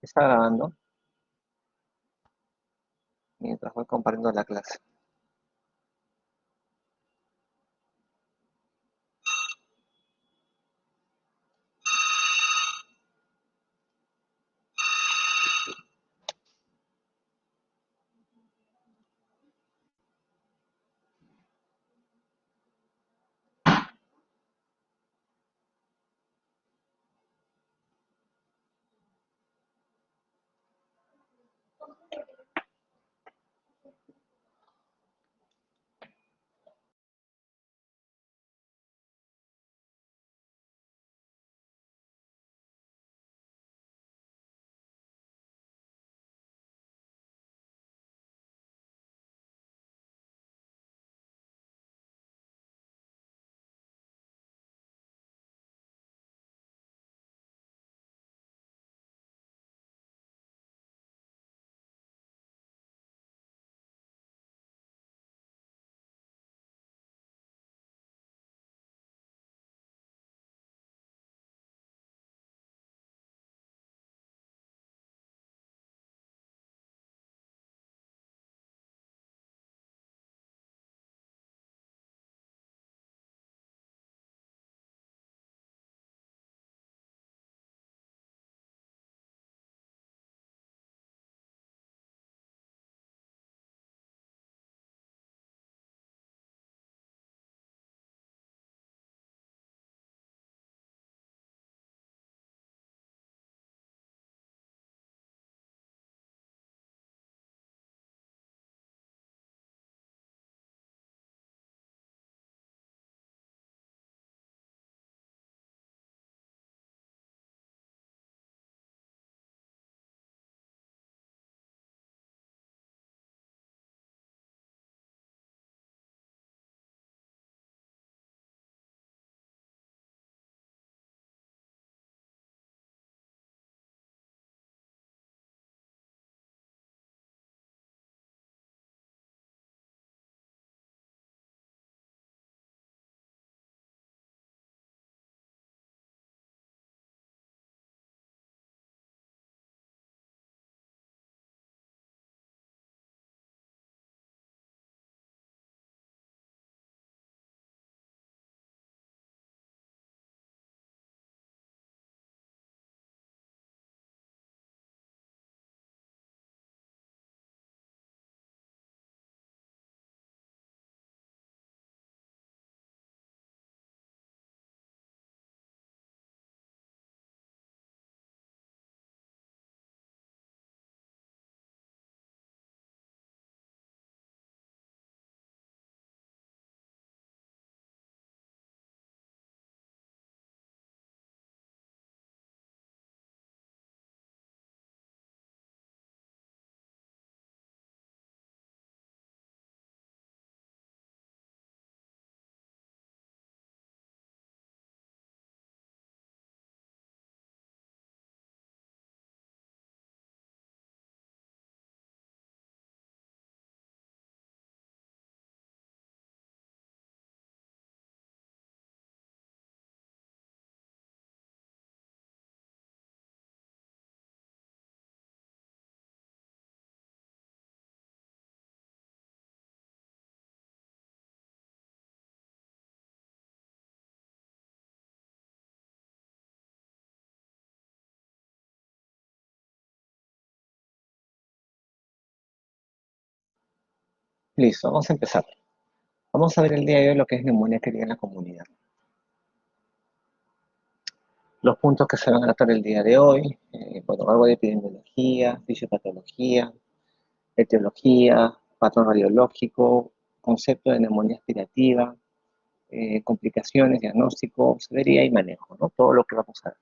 Está grabando mientras voy compartiendo la clase. Listo, vamos a empezar. Vamos a ver el día de hoy lo que es neumonía querida en la comunidad. Los puntos que se van a tratar el día de hoy, bueno, algo de epidemiología, fisiopatología, etiología, patrón radiológico, concepto de neumonía aspirativa, complicaciones, diagnóstico, severidad y manejo, ¿no? Todo lo que vamos a ver.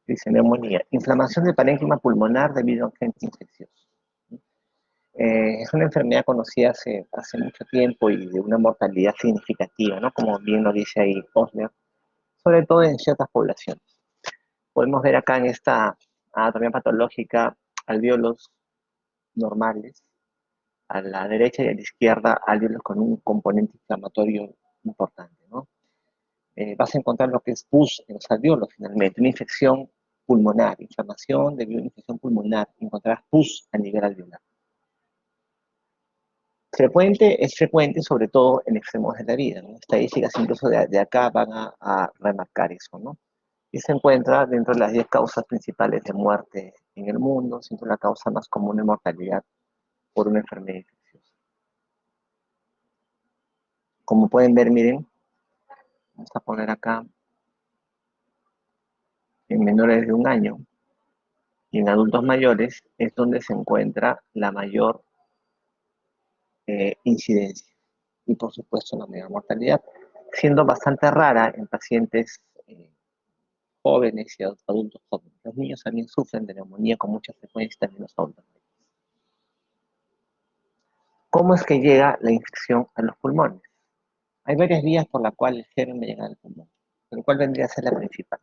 Dice neumonía, inflamación del parénquima pulmonar debido a un agente infeccioso. Es una enfermedad conocida hace mucho tiempo y de una mortalidad significativa, ¿no? Como bien lo dice ahí Osler, sobre todo en ciertas poblaciones. Podemos ver acá en esta anatomía patológica alvéolos normales, a la derecha y a la izquierda alvéolos con un componente inflamatorio importante, ¿no? Vas a encontrar lo que es pus en los alvéolos finalmente, una infección pulmonar, inflamación debido a una infección pulmonar, encontrarás pus a nivel alveolar. Es frecuente sobre todo en extremos de la vida, ¿no? Estadísticas incluso de acá van a remarcar eso, ¿no? Y se encuentra dentro de las 10 causas principales de muerte en el mundo, siendo la causa más común de mortalidad por una enfermedad infecciosa. Como pueden ver, miren, vamos a poner acá en menores de 1 año y en adultos mayores es donde se encuentra la mayor incidencia y por supuesto la mayor mortalidad, siendo bastante rara en pacientes jóvenes y adultos jóvenes. Los niños también sufren de neumonía con mucha frecuencia, también los adultos. ¿Cómo es que llega la infección a los pulmones? Hay varias vías por las cuales el germen llega al pulmón, pero ¿cuál vendría a ser la principal?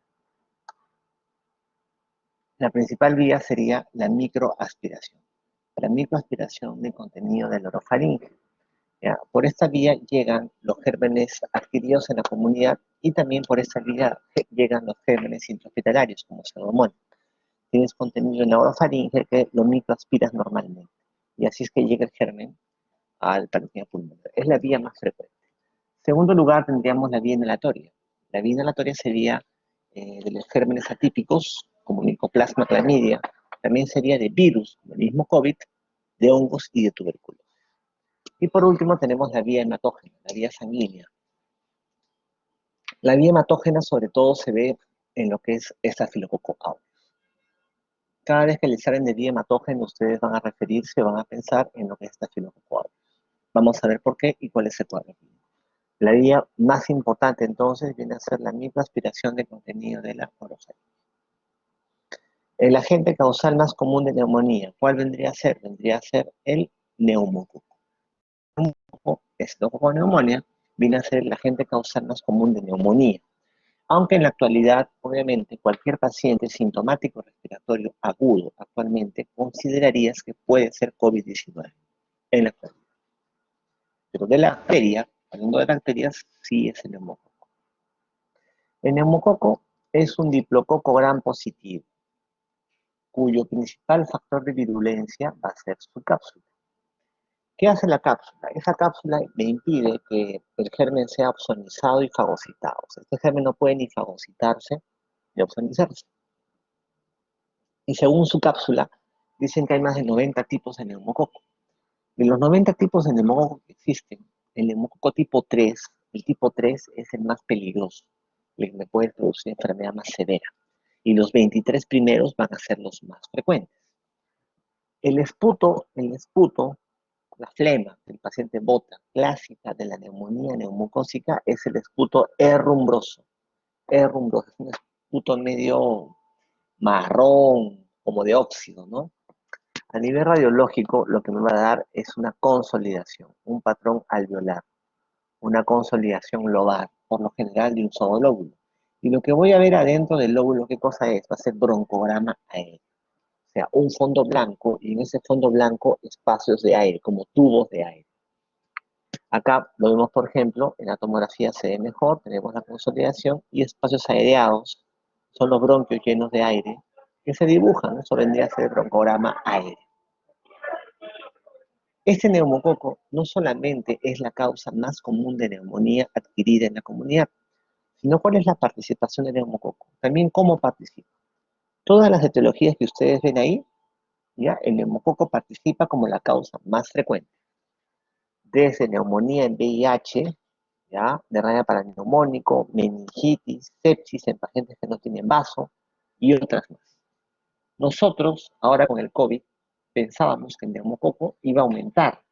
La principal vía sería la microaspiración. La microaspiración del contenido del orofaringe. ¿Ya? Por esta vía llegan los gérmenes adquiridos en la comunidad y también por esta vía llegan los gérmenes intrahospitalarios, como pseudomonas. Tienes contenido en la orofaringe que lo microaspiras normalmente. Y así es que llega el germen al parénquima pulmonar. Es la vía más frecuente. En segundo lugar, tendríamos la vía inhalatoria. La vía inhalatoria sería de los gérmenes atípicos, como Mycoplasma clamidia. También sería de virus, como el mismo COVID, de hongos y de tuberculosis. Y por último tenemos la vía hematógena, la vía sanguínea. La vía hematógena sobre todo se ve en lo que es Staphylococcus aureus. Cada vez que les hablen de vía hematógena, ustedes van a referirse o van a pensar en lo que es Staphylococcus aureus. Vamos a ver por qué y cuál es el cuadro. La vía más importante entonces viene a ser la microaspiración de contenido de la orofaringe. El agente causal más común de neumonía, ¿cuál vendría a ser? Vendría a ser el neumococo. El neumococo neumonía viene a ser el agente causal más común de neumonía. Aunque en la actualidad, obviamente, cualquier paciente sintomático respiratorio agudo actualmente considerarías que puede ser COVID-19 en la actualidad. Pero de la bacteria, hablando de bacterias, sí es el neumococo. El neumococo es un diplococo gram positivo, cuyo principal factor de virulencia va a ser su cápsula. ¿Qué hace la cápsula? Esa cápsula me impide que el germen sea opsonizado y fagocitado. O sea, este germen no puede ni fagocitarse ni opsonizarse. Y según su cápsula, dicen que hay más de 90 tipos de neumococo. De los 90 tipos de neumococo que existen, el neumococo tipo 3, el tipo 3 es el más peligroso, el que me puede producir enfermedad más severa. Y los 23 primeros van a ser los más frecuentes. El esputo, la flema que el paciente bota, clásica de la neumonía neumocócica, es el esputo errumbroso. Errumbroso, es un esputo medio marrón, como de óxido, ¿no? A nivel radiológico, lo que me va a dar es una consolidación, un patrón alveolar, una consolidación lobar, por lo general de un solo lóbulo. Y lo que voy a ver adentro del lóbulo, ¿qué cosa es? Va a ser broncograma aéreo. O sea, un fondo blanco, y en ese fondo blanco espacios de aire, como tubos de aire. Acá lo vemos, por ejemplo, en la tomografía se ve mejor, tenemos la consolidación y espacios aireados, son los bronquios llenos de aire, que se dibujan, eso vendría a ser el broncograma aéreo. Este neumococo no solamente es la causa más común de neumonía adquirida en la comunidad, sino cuál es la participación del neumococo, también cómo participa. Todas las etiologías que ustedes ven ahí, ¿ya? El neumococo participa como la causa más frecuente, desde neumonía en VIH, ¿ya? Derrame paraneumónico, meningitis, sepsis en pacientes que no tienen vaso y otras más. Nosotros, ahora con el COVID, pensábamos que el neumococo iba a aumentar,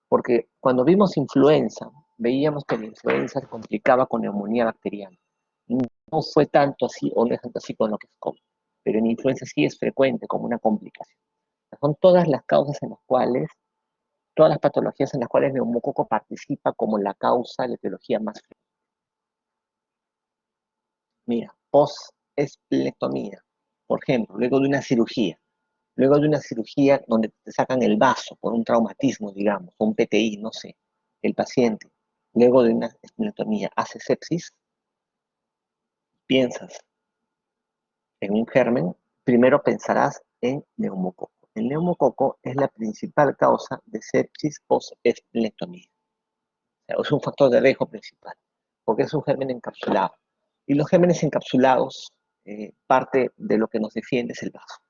porque cuando vimos influenza, veíamos que la influenza se complicaba con neumonía bacteriana. No fue tanto así, o no es tanto así con lo que es COVID, pero en influenza sí es frecuente como una complicación. Son todas las causas en las cuales, todas las patologías en las cuales el neumococo participa como la causa de la etiología más frecuente. Mira, post-esplenectomía, por ejemplo, luego de una cirugía donde te sacan el vaso por un traumatismo, digamos, un PTI, no sé, el paciente, luego de una esplenectomía hace sepsis, piensas en un germen primero pensarás en neumococo. El neumococo es la principal causa de sepsis post-esplenectomía. O sea, es un factor de riesgo principal, porque es un germen encapsulado. Y los gérmenes encapsulados, parte de lo que nos defiende es el vaso.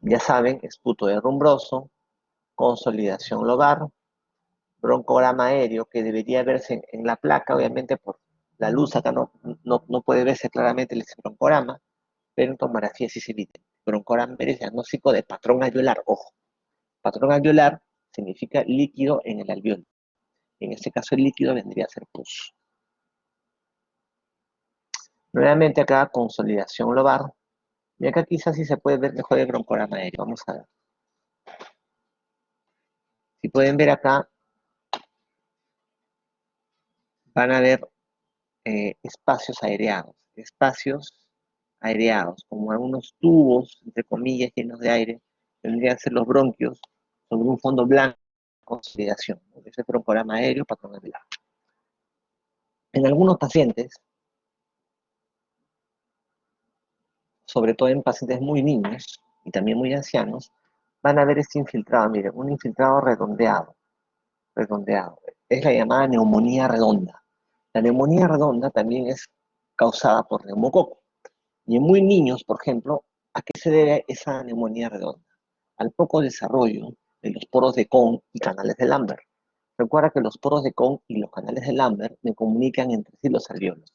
Ya saben, esputo de rumbroso, consolidación lobar, broncograma aéreo que debería verse en la placa, obviamente por la luz acá no puede verse claramente el broncograma, pero en tomografía sí se evidente. Broncograma aéreo es diagnóstico de patrón alveolar, ojo. Patrón alveolar significa líquido en el alveolo. En este caso el líquido vendría a ser pus. Nuevamente acá consolidación lobar, y acá quizás sí se puede ver mejor el broncograma aéreo, vamos a ver. Si pueden ver acá, van a ver espacios aireados, como algunos tubos, entre comillas, llenos de aire, tendrían que ser los bronquios, sobre un fondo blanco, consolidación, ¿no? Ese broncograma aéreo, patrón alveolar. En algunos pacientes, sobre todo en pacientes muy niños y también muy ancianos, van a ver este infiltrado, miren, un infiltrado redondeado. Es la llamada neumonía redonda. La neumonía redonda también es causada por neumococo. Y en muy niños, por ejemplo, ¿a qué se debe esa neumonía redonda? Al poco desarrollo de los poros de Kohn y canales de Lambert. Recuerda que los poros de Kohn y los canales de Lambert me comunican entre sí los alveolos.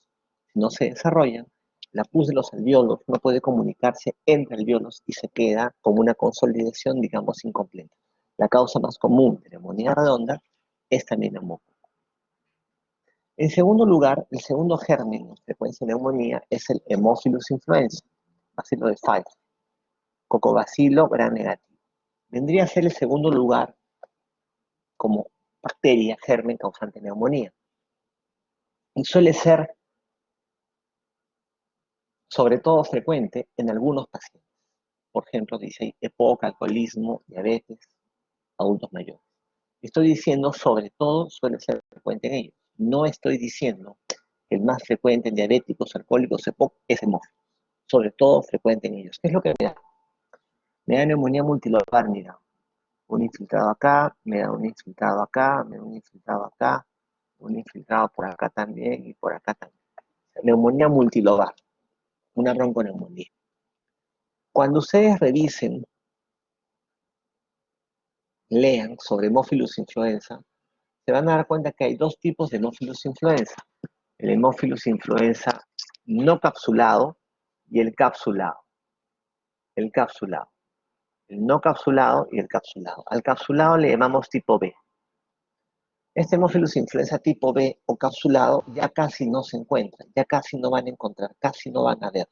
Si no se desarrollan, la pus de los alveolos no puede comunicarse entre alveolos y se queda como una consolidación, digamos, incompleta. La causa más común de neumonía redonda es también neumococo. En segundo lugar, el segundo germen de frecuencia de neumonía es el Haemophilus influenza, bacilo de Pfeiffer, cocobacilo gram negativo. Vendría a ser el segundo lugar como bacteria, germen causante de neumonía. Y suele ser sobre todo frecuente en algunos pacientes. Por ejemplo, dice EPOC, alcoholismo, diabetes, adultos mayores. Estoy diciendo sobre todo suele ser frecuente en ellos. No estoy diciendo que el más frecuente en diabéticos, alcohólicos, EPOC es hemófilo. Sobre todo frecuente en ellos. ¿Qué es lo que me da? Me da neumonía multilobar, mira. Un infiltrado acá, me da un infiltrado acá, me da un infiltrado acá, un infiltrado por acá también y por acá también. Neumonía multilobar, una bronconeumonía. Cuando ustedes revisen, lean sobre Haemophilus influenza, se van a dar cuenta que hay dos tipos de Haemophilus influenza. El Haemophilus influenza no capsulado y el capsulado. El capsulado. El no capsulado y el capsulado. Al capsulado le llamamos tipo B. Este Haemophilus influenza tipo B o capsulado ya casi no se encuentra, ya casi no van a encontrar, casi no van a ver,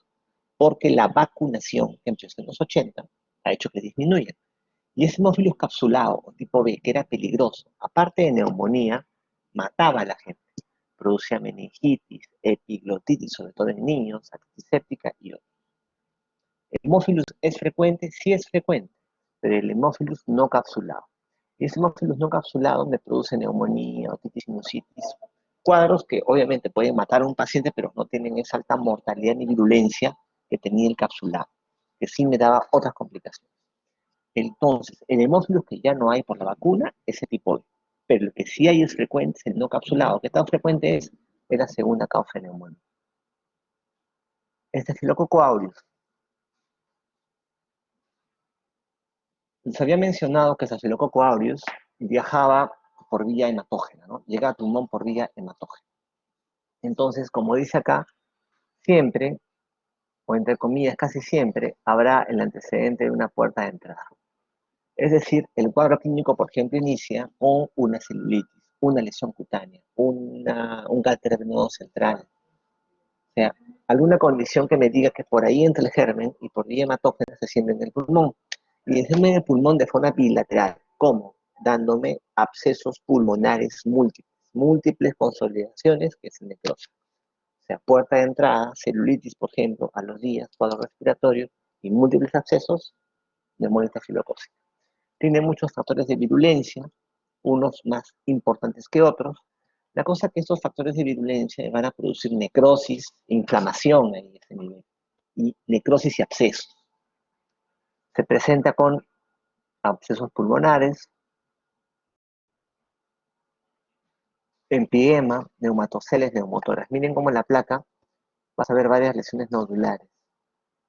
porque la vacunación que empezó en los 80 ha hecho que disminuya. Y ese Haemophilus capsulado o tipo B, que era peligroso, aparte de neumonía, mataba a la gente. Producía meningitis, epiglotitis, sobre todo en niños, antiséptica y otros. ¿El Haemophilus es frecuente? Sí es frecuente, pero el Haemophilus no capsulado. Y ese Haemophilus no capsulado me produce neumonía, otitis sinusitis, cuadros que obviamente pueden matar a un paciente, pero no tienen esa alta mortalidad ni virulencia que tenía el capsulado, que sí me daba otras complicaciones. Entonces, el hemófilos que ya no hay por la vacuna, ese tipo B. Pero el que sí hay es frecuente, es el no capsulado. ¿Qué tan frecuente es? Es la segunda causa de neumonía. Estafilococo aureus. Les había mencionado que Estafilococo aureus viajaba por vía hematógena, ¿no? Llega a pulmón por vía hematógena. Entonces, como dice acá, siempre, o entre comillas, casi siempre, habrá el antecedente de una puerta de entrada. Es decir, el cuadro clínico, por ejemplo, inicia con una celulitis, una lesión cutánea, un cálter venoso central. O sea, alguna condición que me diga que por ahí entra el germen y por vía hematógena se siente en el pulmón. Y encima en el pulmón de forma bilateral. ¿Cómo? Dándome abscesos pulmonares múltiples consolidaciones que se necrosan. O sea, puerta de entrada, celulitis, por ejemplo, a los días, cuadro respiratorio y múltiples abscesos, neumonía estafilocócica. Tiene muchos factores de virulencia, unos más importantes que otros. La cosa es que estos factores de virulencia van a producir necrosis, inflamación en ese nivel. y necrosis y abscesos. Se presenta con abscesos pulmonares, empiema, neumatoceles, neumotoras. Miren cómo en la placa vas a ver varias lesiones nodulares,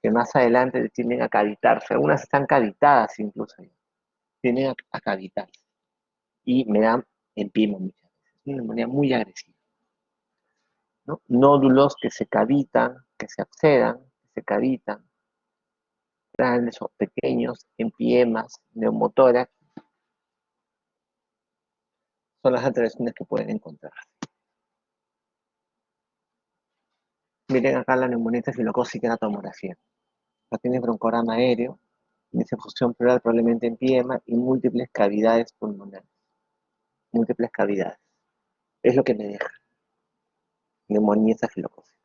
que más adelante tienden a cavitarse. Algunas están cavitadas incluso, tienden a cavitarse. Y me dan empiema muchas veces. Es una neumonía muy agresiva, ¿no? Nódulos que se cavitan, que se abscedan, que se cavitan, grandes o pequeños, empiemas, neumotórax, son las alteraciones que pueden encontrar. Miren acá la neumonía estafilocócica en la tomografía. La tiene broncograma aéreo, insuficiencia pleural probablemente empiema y múltiples cavidades pulmonares. Múltiples cavidades. Es lo que me deja neumonía estafilocócica.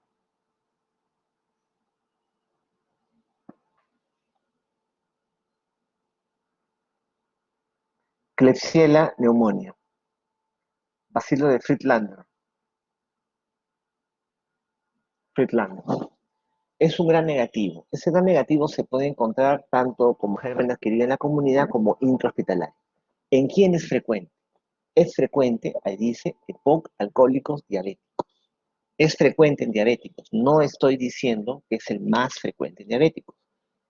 Klebsiella neumonía. Bacilo de Friedlander. Es un gran negativo. Ese gran negativo se puede encontrar tanto como germen adquirido en la comunidad como intrahospitalario. ¿En quién es frecuente? Es frecuente, ahí dice, EPOC, alcohólicos, diabéticos. Es frecuente en diabéticos. No estoy diciendo que es el más frecuente en diabéticos.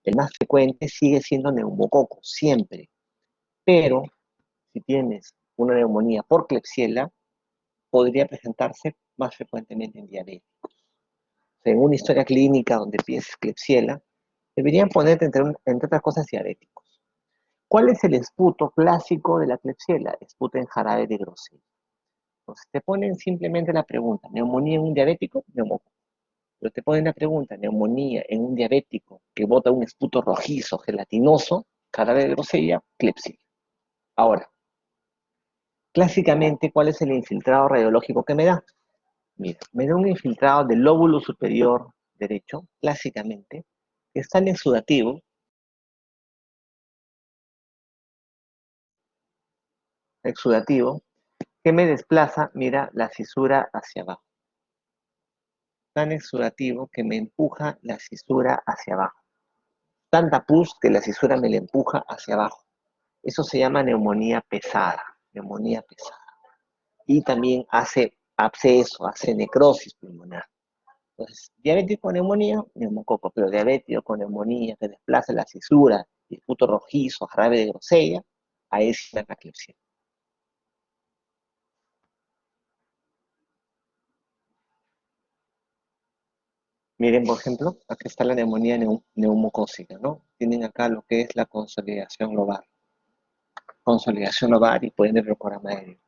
El más frecuente sigue siendo neumococo, siempre. Pero si tienes una neumonía por Klebsiella, podría presentarse más frecuentemente en diabéticos. En una historia clínica donde pienses Klebsiella, deberían ponerte, entre otras cosas, diabéticos. ¿Cuál es el esputo clásico de la Klebsiella? Esputo en jarabe de grosella. Entonces te ponen simplemente la pregunta, ¿neumonía en un diabético? Neumococo. Pero te ponen la pregunta, neumonía en un diabético que bota un esputo rojizo, gelatinoso, jarabe de grosella, Klebsiella. Ahora, clásicamente, ¿cuál es el infiltrado radiológico que me da? Mira, me da un infiltrado del lóbulo superior derecho, clásicamente, que está en exudativo, que me desplaza, mira, la cisura hacia abajo. Tan exudativo que me empuja la cisura hacia abajo. Tanta pus que la cisura me la empuja hacia abajo. Eso se llama neumonía pesada, neumonía pesada. Y también hace absceso, hace necrosis pulmonar. Entonces, diabético con neumonía, neumococo, pero diabético con neumonía que desplaza la cisura, disputo rojizo, jarabe de grosella, ahí es la Klebsiella. Miren, por ejemplo, aquí está la neumonía neumocócica, ¿no? Tienen acá lo que es la consolidación lobar. Consolidación lobar y pueden ver el programa aéreo.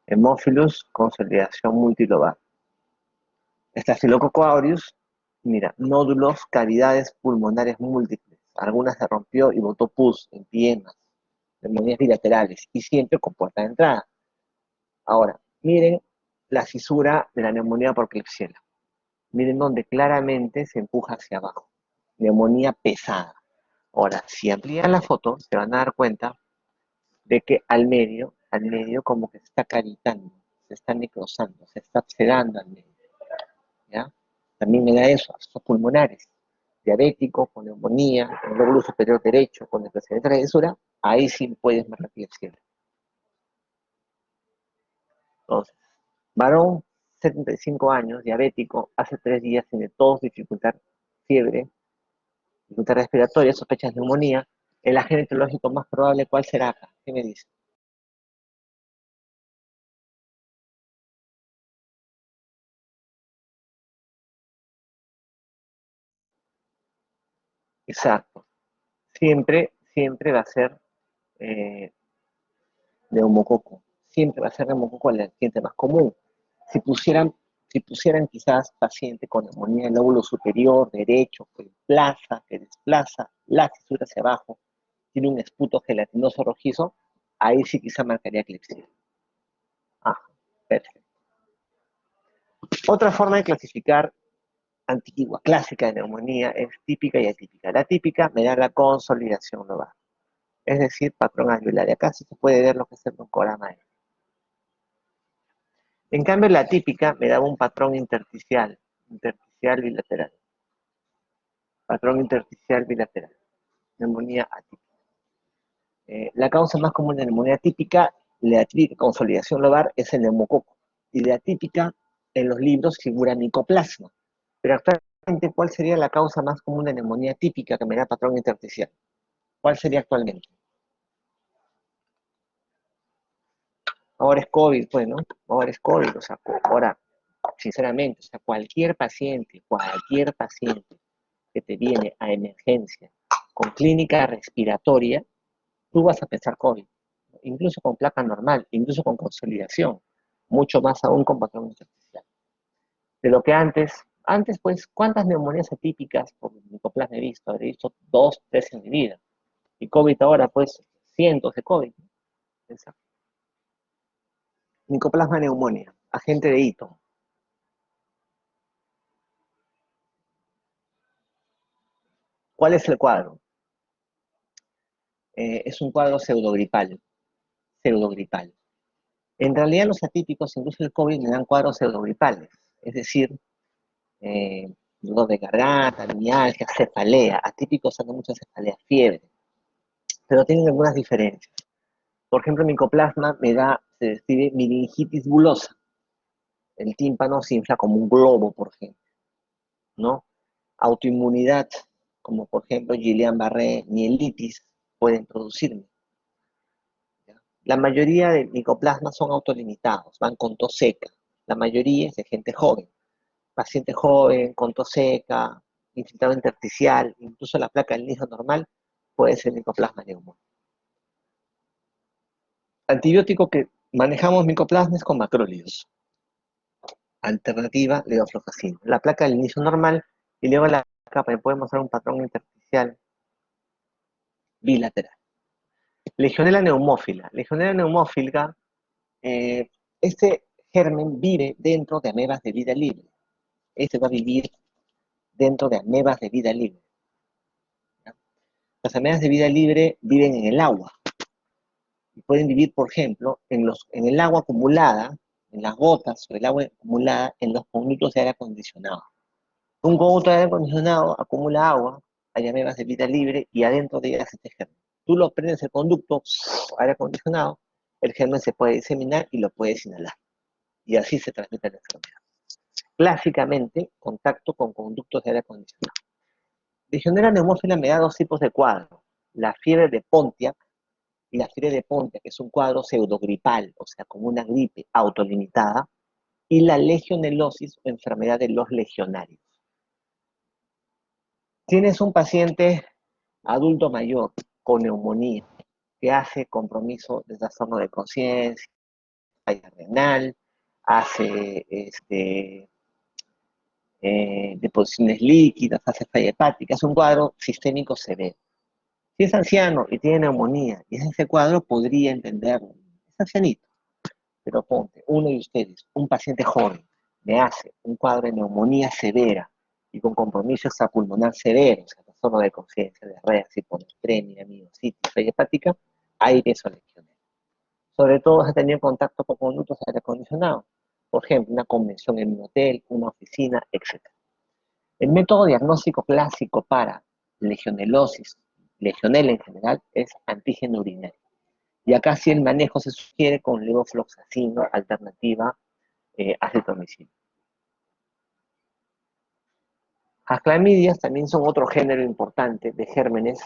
Hemófilus, consolidación multilobar. Estafilococo aureus, mira, nódulos, cavidades pulmonares múltiples. Algunas se rompió y botó pus, empiemas, neumonías bilaterales y siempre con puerta de entrada. Ahora, miren la fisura de la neumonía por Klebsiella. Miren donde claramente se empuja hacia abajo. Neumonía pesada. Ahora, si amplían la foto, se van a dar cuenta de que al medio como que se está cavitando, se está necrosando, se está sedando al medio. ¿Ya? También me da eso, abscesos pulmonares. Diabético, con neumonía, con el lóbulo superior derecho, con el precedente de fisura, ahí sí puedes marcar Klebsiella. Entonces, varón, 75 años, diabético, hace 3 días tiene tos, dificultad, fiebre, dificultad respiratoria, sospechas de neumonía. El agente etiológico más probable, ¿cuál será acá? ¿Qué me dice? Exacto. Siempre va a ser eh, neumococo. Siempre va a ser neumococo el agente más común. Si pusieran, si pusieran quizás paciente con neumonía del lóbulo superior derecho, que desplaza la fisura hacia abajo, tiene un esputo gelatinoso rojizo, ahí sí quizá marcaría Klebsiella. Ah, perfecto. Otra forma de clasificar antigua, clásica de neumonía es típica y atípica. La típica me da la consolidación lobar, es decir, patrón alveolar. Acá sí se puede ver lo que es el broncograma. En cambio, la típica me daba un patrón intersticial bilateral. Patrón intersticial bilateral. Neumonía atípica. La causa más común de neumonía típica, la atípica consolidación lobar, es el neumococo. Y de atípica, en los libros figura micoplasma. Pero actualmente, ¿cuál sería la causa más común de neumonía típica que me da patrón intersticial? ¿Cuál sería actualmente? Ahora es COVID, pues, ¿no? Ahora es COVID, o sea, ahora, sinceramente, o sea, cualquier paciente que te viene a emergencia con clínica respiratoria, tú vas a pensar COVID, incluso con placa normal, incluso con consolidación, mucho más aún con patrón intersticial. De lo que antes pues, ¿cuántas neumonías atípicas por micoplasma he visto? Habré visto 2, 3 en mi vida. Y COVID ahora, pues, cientos de COVID. Micoplasma neumonía, agente de hito. ¿Cuál es el cuadro? Es un cuadro pseudogripal, pseudogripal. En realidad los atípicos, incluso el COVID, me dan cuadros pseudogripales, es decir, dolor de garganta, mialgia, cefalea. Atípicos dan mucha cefalea, fiebre, pero tienen algunas diferencias. Por ejemplo, micoplasma se describe meningitis bulosa. El tímpano se infla como un globo, por ejemplo, ¿no? Autoinmunidad, como por ejemplo Guillain-Barré, mielitis, pueden producirme. La mayoría de micoplasmas son autolimitados, van con tos seca. La mayoría es de gente joven. Paciente joven, con tos seca, infiltrado intersticial, incluso la placa del inicio normal puede ser micoplasma neumónico. Antibiótico que manejamos micoplasmas con macrólidos. Alternativa, levofloxacina. La placa del inicio normal y luego la capa puede mostrar un patrón intersticial bilateral. Legionela neumófila. Legionela neumófila, este germen vive dentro de amebas de vida libre. Este va a vivir dentro de amebas de vida libre. ¿Ya? Las amebas de vida libre viven en el agua. Y pueden vivir, por ejemplo, en el agua acumulada, en las gotas o el agua acumulada en los conductos de aire acondicionado. Un conducto de aire acondicionado acumula agua, hay amebas de vida libre y adentro de ellas este germen. Tú lo prendes el conducto, aire acondicionado, el germen se puede diseminar y lo puedes inhalar. Y así se transmite la enfermedad. Clásicamente, contacto con conductos de aire acondicionado. Legionela neumófila me da dos tipos de cuadro. La fiebre de Pontiac y la fiebre de Pontiac, que es un cuadro pseudogripal, o sea, como una gripe autolimitada, y la legionelosis o enfermedad de los legionarios. Tienes un paciente adulto mayor con neumonía que hace compromiso de trastorno de conciencia, falla renal, hace deposiciones líquidas, hace falla hepática, es un cuadro sistémico severo. Si es anciano y tiene neumonía y es ese cuadro, podría entenderlo. Es ancianito, pero ponte, uno de ustedes, un paciente joven, me hace un cuadro de neumonía severa y con compromiso extrapulmonar severo, o sea, trastorno de conciencia, diarrea, hiponatremia, miocitis, falla hepática, hay desonexiones. Sobre todo si ha tenido contacto con conductos de aire acondicionado, por ejemplo, una convención en un hotel, una oficina, etc. El método diagnóstico clásico para legionelosis, legionela en general, es antígeno urinario. Y acá sí el manejo se sugiere con levofloxacina, alternativa acitromicina. Las clamidias también son otro género importante de gérmenes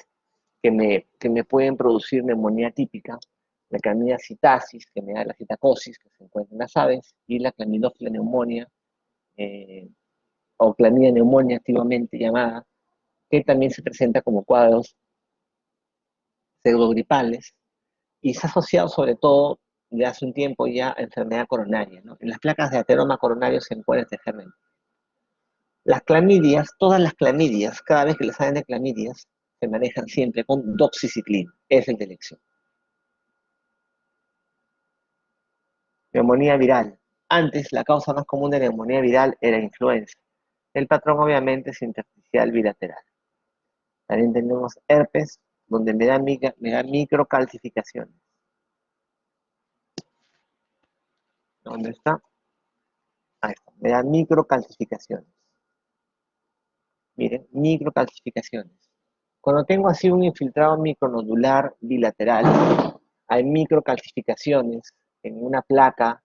que me pueden producir neumonía típica. La clamidia citasis, que me da la citacosis, que se encuentra en las aves, y la clamidófila neumonía, eh, o clamidia neumonía activamente llamada, que también se presenta como cuadros pseudogripales y se ha asociado sobre todo de hace un tiempo ya a enfermedad coronaria, ¿no? En las placas de ateroma coronario se encuentra este germen. Las clamidias, todas las clamidias, cada vez que les salen de clamidias, se manejan siempre con doxiciclina, es el de elección. Neumonía viral. Antes, la causa más común de neumonía viral era influenza. El patrón obviamente es intersticial bilateral. También tenemos herpes, donde me da microcalcificaciones. ¿Dónde está? Ahí está. Me da microcalcificaciones. Miren, microcalcificaciones. Cuando tengo así un infiltrado micronodular bilateral, hay microcalcificaciones en una placa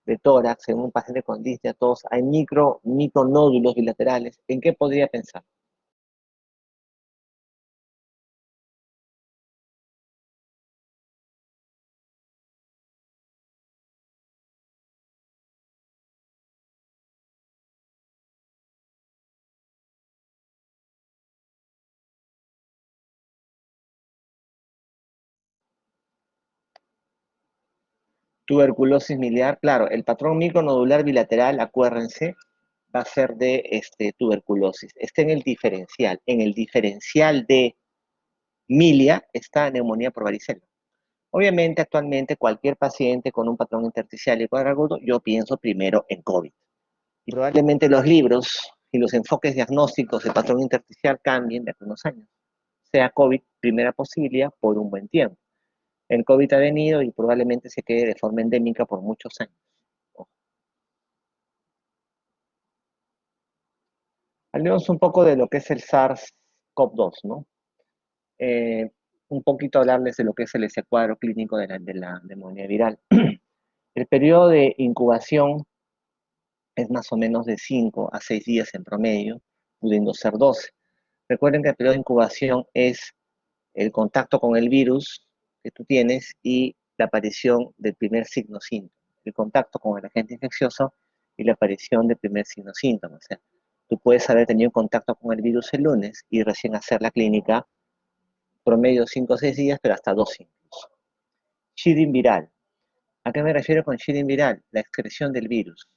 de tórax, en un paciente con disnea tos, hay micronódulos bilaterales. ¿En qué podría pensar? Tuberculosis miliar, claro, el patrón micronodular bilateral, acuérdense, va a ser de tuberculosis. Está en el diferencial. En el diferencial de milia está neumonía por varicela. Obviamente, actualmente, cualquier paciente con un patrón intersticial y cuadrado, yo pienso primero en COVID. Y probablemente los libros y los enfoques diagnósticos del patrón intersticial cambien de aquí a unos años. Sea COVID primera posibilidad por un buen tiempo. El COVID ha venido y probablemente se quede de forma endémica por muchos años. Hablemos un poco de lo que es el SARS-CoV-2, ¿no? Eh, un poquito hablarles de lo que es ese cuadro clínico de la neumonía viral. El periodo de incubación es más o menos de 5 a 6 días en promedio, pudiendo ser 12. Recuerden que el periodo de incubación es el contacto con el virus que tú tienes y la aparición del primer signo síntoma. El contacto con el agente infeccioso y la aparición del primer signo síntoma. O sea, tú puedes haber tenido contacto con el virus el lunes y recién hacer la clínica promedio 5 o 6 días, pero hasta 2 incluso. Shedding viral. ¿A qué me refiero con shedding viral? La excreción del virus.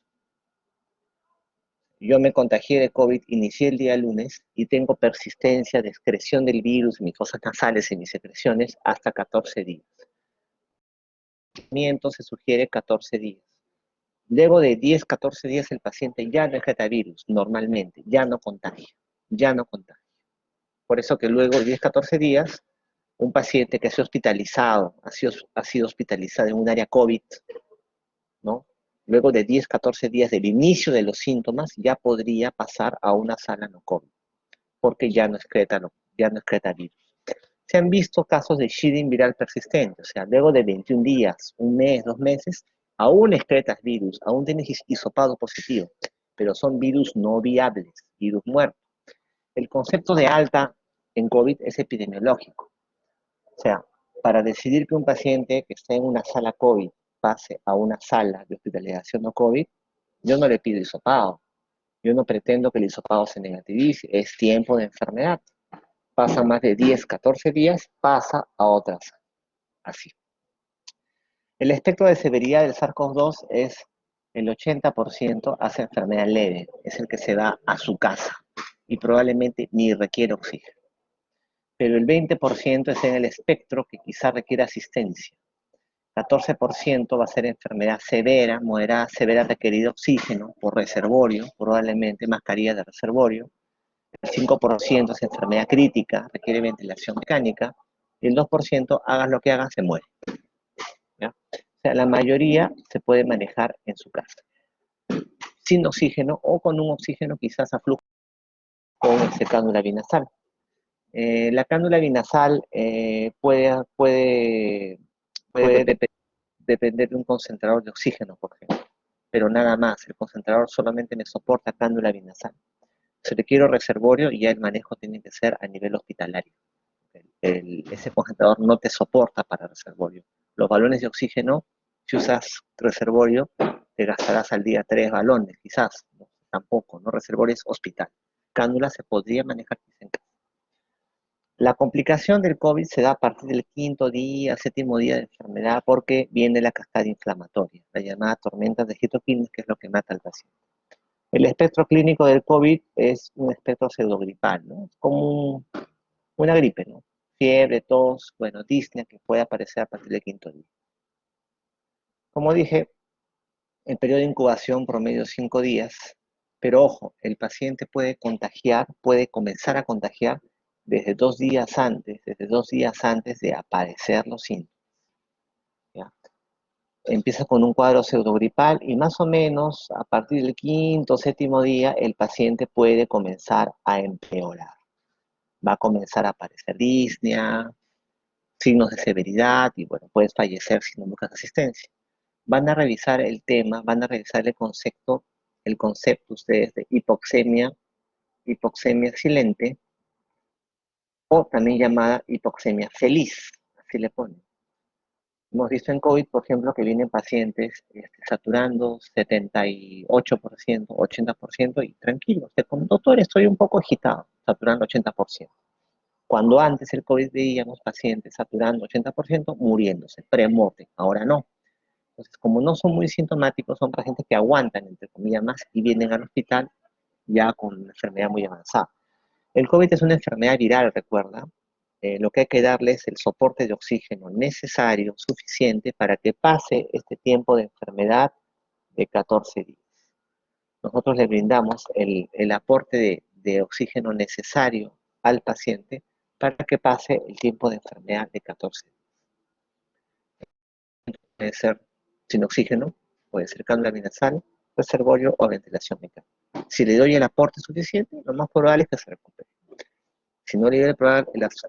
Yo me contagié de COVID, inicié el día lunes y tengo persistencia de excreción del virus en mis fosas nasales y mis secreciones hasta 14 días. Se sugiere 14 días. Luego de 10, 14 días el paciente ya no excreta virus normalmente, ya no contagia. Por eso que luego de 10, 14 días, un paciente que ha sido hospitalizado, ha sido hospitalizado en un área COVID, ¿no? Luego de 10, 14 días del inicio de los síntomas, ya podría pasar a una sala no COVID, porque ya no excreta virus. Se han visto casos de shedding viral persistente, o sea, luego de 21 días, un mes, 2 meses, aún excretas virus, aún tienes hisopado positivo, pero son virus no viables, virus muertos. El concepto de alta en COVID es epidemiológico. O sea, para decidir que un paciente que está en una sala COVID pase a una sala de hospitalización no COVID, yo no le pido hisopado. Yo no pretendo que el hisopado se negativice, es tiempo de enfermedad. Pasa más de 10, 14 días, pasa a otras. Así. El espectro de severidad del SARS-CoV-2 es el 80% hace enfermedad leve, es el que se va a su casa y probablemente ni requiere oxígeno. Pero el 20% es en el espectro que quizá requiere asistencia. 14% va a ser enfermedad severa, moderada, severa, requerido oxígeno por reservorio, probablemente mascarilla de reservorio. El 5% es enfermedad crítica, requiere ventilación mecánica. Y el 2%, hagas lo que hagas, se muere. ¿Ya? O sea, la mayoría se puede manejar en su casa, sin oxígeno o con un oxígeno quizás a flujo con cánula binasal. La cánula binasal puede depender de un concentrador de oxígeno, por ejemplo, pero nada más. El concentrador solamente me soporta cánula binasal. Si requiero reservorio, ya el manejo tiene que ser a nivel hospitalario. Ese concentrador no te soporta para reservorio. Los balones de oxígeno, si usas reservorio, te gastarás al día 3 balones, quizás, ¿no? Tampoco, ¿no? Reservorio es hospital. Cánula se podría manejar en casa. La complicación del COVID se da a partir del quinto día, séptimo día de enfermedad, porque viene la cascada inflamatoria, la llamada tormenta de citoquinas, que es lo que mata al paciente. El espectro clínico del COVID es un espectro pseudogripal, ¿no? Es como una gripe, ¿no? Fiebre, tos, bueno, disnea que puede aparecer a partir del quinto día. Como dije, el periodo de incubación promedio 5 días, pero ojo, el paciente puede contagiar, puede comenzar a contagiar desde 2 días antes de aparecer los síntomas, ¿ya? empieza con un cuadro pseudogripal y más o menos a partir del quinto o séptimo día el paciente puede comenzar a empeorar. Va a comenzar a aparecer disnea, signos de severidad y bueno, puedes fallecer si no buscas asistencia. Van a revisar el tema, van a revisar el concepto ustedes de hipoxemia silente o también llamada hipoxemia feliz, así le ponen. Hemos visto en COVID, por ejemplo, que vienen pacientes saturando 78%, 80% y tranquilos. Como doctor, estoy un poco agitado, saturando 80%. Cuando antes el COVID veíamos pacientes saturando 80%, muriéndose, premote, ahora no. Entonces, como no son muy sintomáticos, son pacientes que aguantan, entre comillas, más y vienen al hospital ya con una enfermedad muy avanzada. El COVID es una enfermedad viral, recuerda. Lo que hay que darle es el soporte de oxígeno necesario, suficiente, para que pase este tiempo de enfermedad de 14 días. Nosotros le brindamos el aporte de oxígeno necesario al paciente para que pase el tiempo de enfermedad de 14 días. Puede ser sin oxígeno, puede ser cánula nasal, reservorio o ventilación mecánica. Si le doy el aporte suficiente, lo más probable es que se recupere. Si no le doy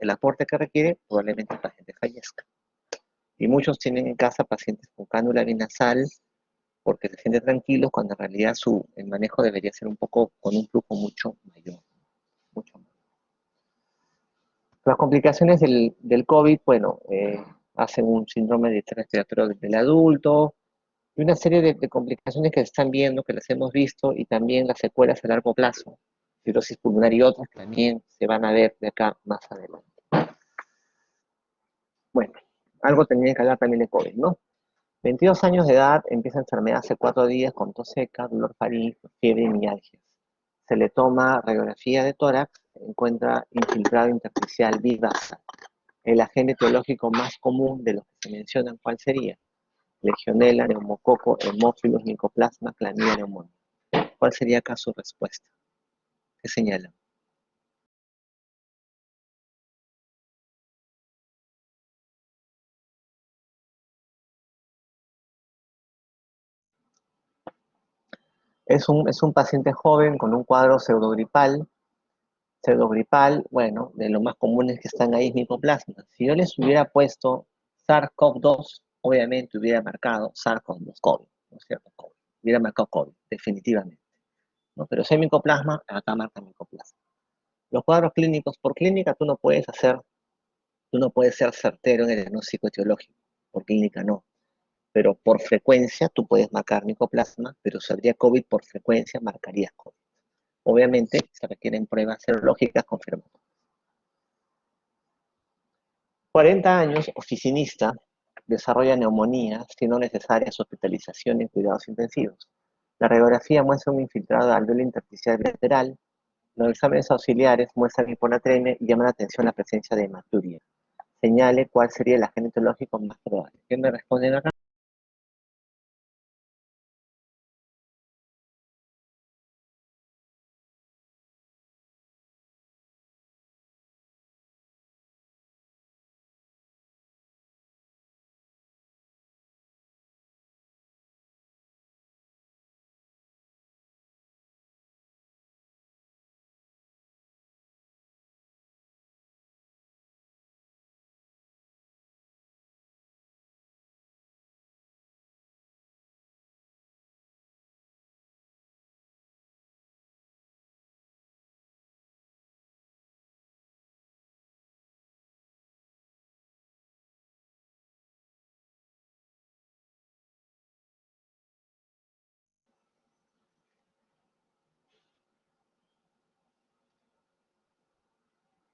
el aporte que requiere, probablemente el paciente fallezca. Y muchos tienen en casa pacientes con cánula nasal porque se sienten tranquilos cuando en realidad el manejo debería ser un poco con un flujo mucho mayor. Mucho mayor. Las complicaciones del COVID, bueno, hacen un síndrome de estrés respiratorio del adulto y una serie de complicaciones que se están viendo, que las hemos visto, y también las secuelas a largo plazo, cirrosis pulmonar y otras que también se van a ver de acá más adelante. Bueno, algo tenía que hablar también de COVID, ¿no? 22 años de edad, empieza enfermedad hace 4 días con tos seca, dolor faríngeo, fiebre y mialgias. Se le toma radiografía de tórax, encuentra infiltrado intersticial bivaza. El agente etiológico más común de los que se mencionan, ¿cuál sería? Legionela, neumococo, hemófilos, micoplasma, clamidia, neumonía. ¿Cuál sería acá su respuesta? ¿Qué señala? Es un paciente joven con un cuadro pseudogripal, bueno, de lo más comunes que están ahí es micoplasma. Si yo les hubiera puesto SARS-CoV-2, obviamente hubiera marcado SARS-CoV-2, COVID, ¿no es cierto? COVID. Hubiera marcado COVID, definitivamente. ¿No? Pero si hay micoplasma, acá marca micoplasma. Los cuadros clínicos, por clínica tú no puedes ser certero en el diagnóstico etiológico, por clínica no. Pero por frecuencia tú puedes marcar micoplasma, pero si habría COVID por frecuencia, marcarías COVID. Obviamente se requieren pruebas serológicas confirmadas. 40 años, oficinista, desarrolla neumonía, siendo necesaria su hospitalización en cuidados intensivos. La radiografía muestra un infiltrado de alveolo intersticial lateral. Los exámenes auxiliares muestran hiponatremia y llaman la atención la presencia de hematuria. Señale cuál sería el agente etiológico más probable. ¿Qué me responden acá?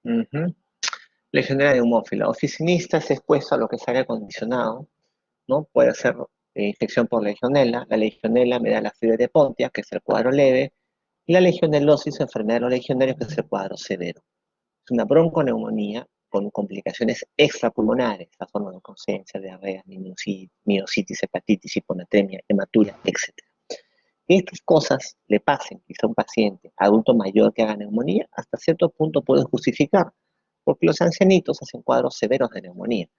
Uh-huh. Legionela neumófila. Oficinista es expuesto a lo que es aire acondicionado, ¿no? Puede ser infección por legionela. La legionela me da la fiebre de Pontiac, que es el cuadro leve, y la legionelosis, enfermedad de los legionarios, que es el cuadro severo. Es una bronconeumonía con complicaciones extrapulmonares, la forma de conciencia, diarrea, miositis, hepatitis, hiponatremia, hematuria, etc. Que estas cosas le pasen quizá a un paciente adulto mayor que haga neumonía, hasta cierto punto puede justificar, porque los ancianitos hacen cuadros severos de neumonía.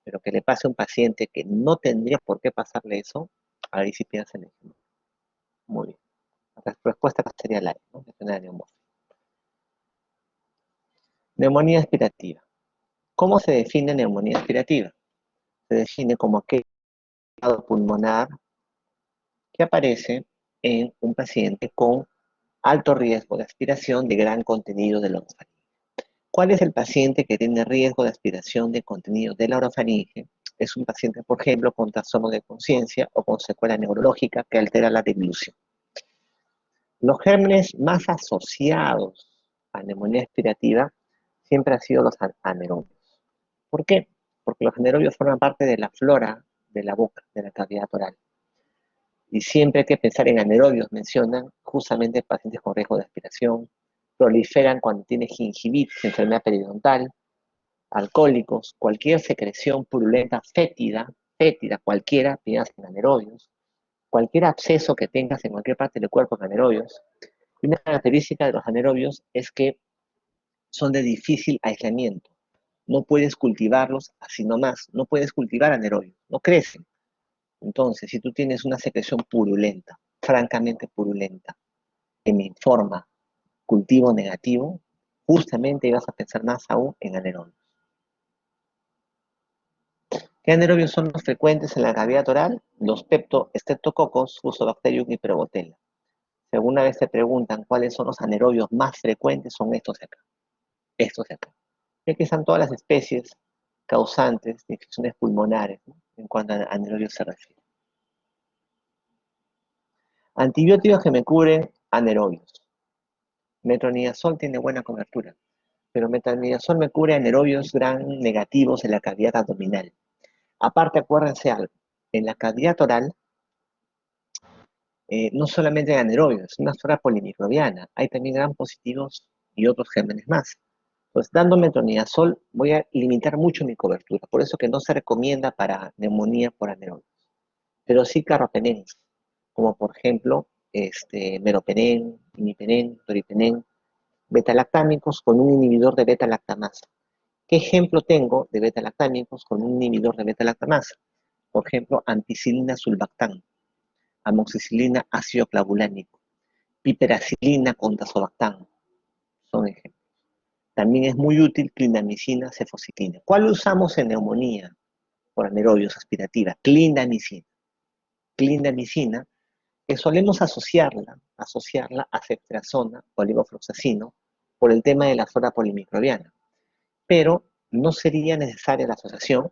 Pero que le pase a un paciente que no tendría por qué pasarle eso, ahí sí piensa en eso. Muy bien. La respuesta acá sería la E, ¿no? Depende de la neumonía. Neumonía aspirativa. ¿Cómo se define neumonía aspirativa? Se define como aquel cuadro pulmonar que aparece en un paciente con alto riesgo de aspiración de gran contenido de la orofaringe. ¿Cuál es el paciente que tiene riesgo de aspiración de contenido de la orofaringe? Es un paciente, por ejemplo, con trastorno de conciencia o con secuela neurológica que altera la deglución. Los gérmenes más asociados a neumonía aspirativa siempre han sido los anaerobios. ¿Por qué? Porque los anaerobios forman parte de la flora de la boca, de la cavidad oral. Y siempre hay que pensar en anaerobios, mencionan justamente pacientes con riesgo de aspiración, proliferan cuando tiene gingivitis, enfermedad periodontal, alcohólicos, cualquier secreción purulenta fétida, cualquiera, piensas en anaerobios, cualquier absceso que tengas en cualquier parte del cuerpo en anaerobios. Y una característica de los anaerobios es que son de difícil aislamiento. No puedes cultivarlos así nomás, no puedes cultivar anaerobios, no crecen. Entonces, si tú tienes una secreción purulenta, francamente purulenta, que me informa cultivo negativo, justamente vas a pensar más aún en anaerobios. ¿Qué anaerobios son los frecuentes en la cavidad oral? Los Streptococcus, Fusobacterium y Prevotella. Si alguna vez te preguntan cuáles son los anaerobios más frecuentes, son estos de acá. Estos de acá. Y aquí están todas las especies causantes de infecciones pulmonares, ¿no? En cuanto a anaerobios se refiere. Antibióticos que me cubren anaerobios. Metronidazol tiene buena cobertura, pero metronidazol me cubre anaerobios gram negativos en la cavidad abdominal. Aparte, acuérdense algo, en la cavidad oral no solamente hay anaerobios, es una flora polimicrobiana, hay también gram positivos y otros gérmenes más. Entonces, dando metronidazol voy a limitar mucho mi cobertura, por eso que no se recomienda para neumonía por anaerobios. Pero sí carbapenems, como por ejemplo meropenem, imipenem, toripenem, beta-lactámicos con un inhibidor de beta-lactamasa. ¿Qué ejemplo tengo de beta-lactámicos con un inhibidor de beta-lactamasa? Por ejemplo, ampicilina sulbactam, amoxicilina ácido clavulánico, piperacilina con tazobactam, son ejemplos. También es muy útil clindamicina, cefocitina. ¿Cuál usamos en neumonía por anaerobios aspirativa? Clindamicina. Clindamicina, que solemos asociarla a ceftriaxona o levofloxacino por el tema de la flora polimicrobiana. Pero no sería necesaria la asociación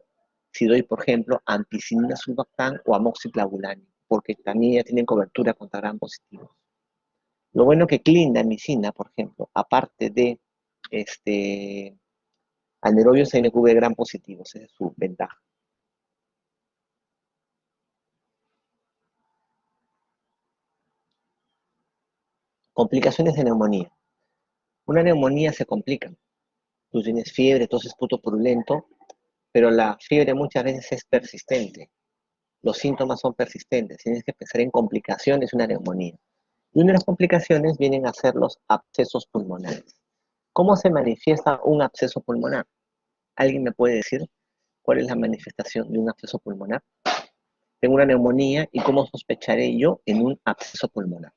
si doy, por ejemplo, ampicilina sulbactam o amoxiclavulánico, porque también ya tienen cobertura contra gram positivos. Lo bueno que clindamicina, por ejemplo, aparte de anaerobios, se cubre gram positivos, esa es su ventaja. Complicaciones de neumonía. Una neumonía se complica. Tú tienes fiebre, tos, esputo purulento, pero la fiebre muchas veces es persistente. Los síntomas son persistentes. Tienes que pensar en complicaciones de una neumonía. Y una de las complicaciones vienen a ser los abscesos pulmonares. ¿Cómo se manifiesta un absceso pulmonar? ¿Alguien me puede decir cuál es la manifestación de un absceso pulmonar? Tengo una neumonía y cómo sospecharé yo en un absceso pulmonar.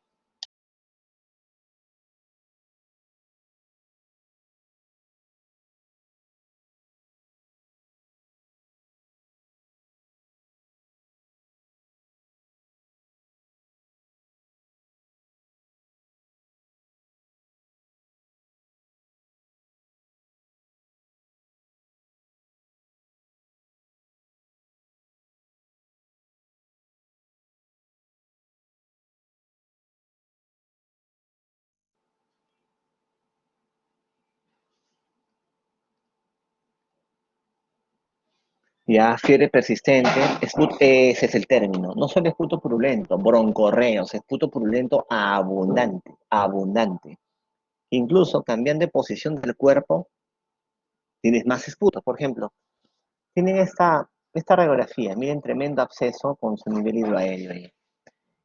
Ya, fiebre persistente, ese es el término. No solo esputo purulento, broncorreos, esputo purulento abundante. Incluso cambiando de posición del cuerpo, tienes más esputo. Por ejemplo, tienen esta radiografía, miren tremendo absceso con su nivel hidroaéreo ahí.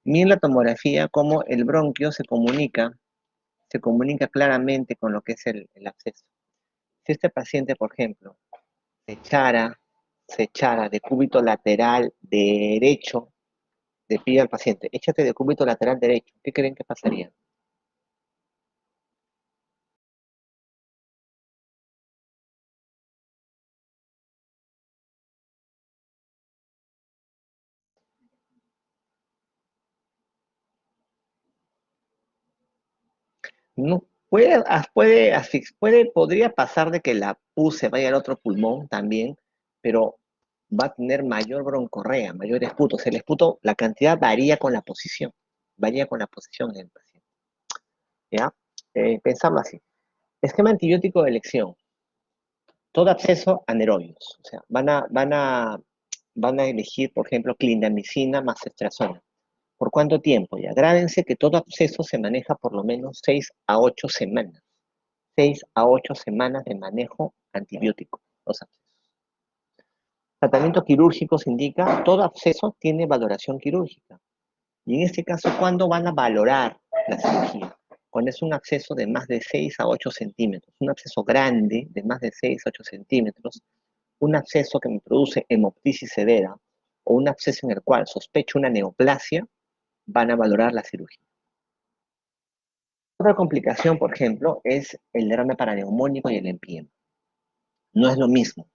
Miren la tomografía, cómo el bronquio se comunica claramente con lo que es el absceso. Si este paciente, por ejemplo, se echara, se echara de cúbito lateral derecho, le pide al paciente, échate de cúbito lateral derecho, ¿qué creen que pasaría? No, podría pasar de que la pus se vaya al otro pulmón también, pero va a tener mayor broncorrea, mayor esputo. O sea, el esputo, la cantidad varía con la posición del paciente. ¿Ya? Pensarlo así. Esquema antibiótico de elección. Todo acceso anaerobios. O sea, van a elegir, por ejemplo, clindamicina más ceftriaxona. ¿Por cuánto tiempo? Y agrádense que todo acceso se maneja por lo menos 6 a 8 semanas. 6 a 8 semanas de manejo antibiótico. Los abscesos. Tratamiento quirúrgico se indica, todo absceso tiene valoración quirúrgica. Y en este caso, ¿cuándo van a valorar la cirugía? Cuando es un absceso de más de 6 a 8 centímetros, un absceso grande de más de 6 a 8 centímetros, un absceso que me produce hemoptisis severa o un absceso en el cual sospecho una neoplasia, van a valorar la cirugía. Otra complicación, por ejemplo, es el derrame paraneumónico y el empiema. No es lo mismo.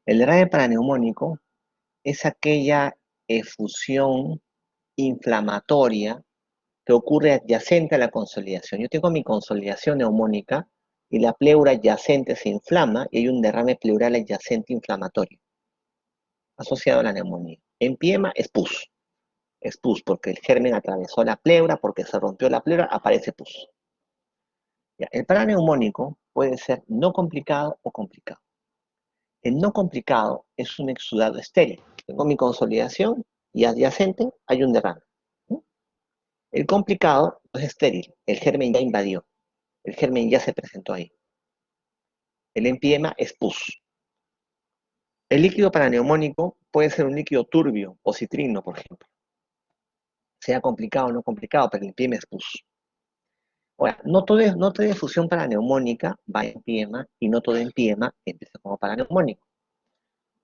El derrame paraneumónico es aquella efusión inflamatoria que ocurre adyacente a la consolidación. Yo tengo mi consolidación neumónica y la pleura adyacente se inflama y hay un derrame pleural adyacente inflamatorio asociado a la neumonía. Empiema es pus porque el germen atravesó la pleura, porque se rompió la pleura, aparece pus. Ya, el paraneumónico puede ser no complicado o complicado. El no complicado es un exudado estéril. Tengo mi consolidación y adyacente hay un derrame. ¿No? El complicado es estéril. El germen ya invadió. El germen ya se presentó ahí. El empiema es pus. El líquido paraneumónico puede ser un líquido turbio o citrino, por ejemplo. Sea complicado o no complicado, pero el empiema es pus. Ahora, no toda efusión paraneumónica va a empiema y no todo empiema empieza como paraneumónico.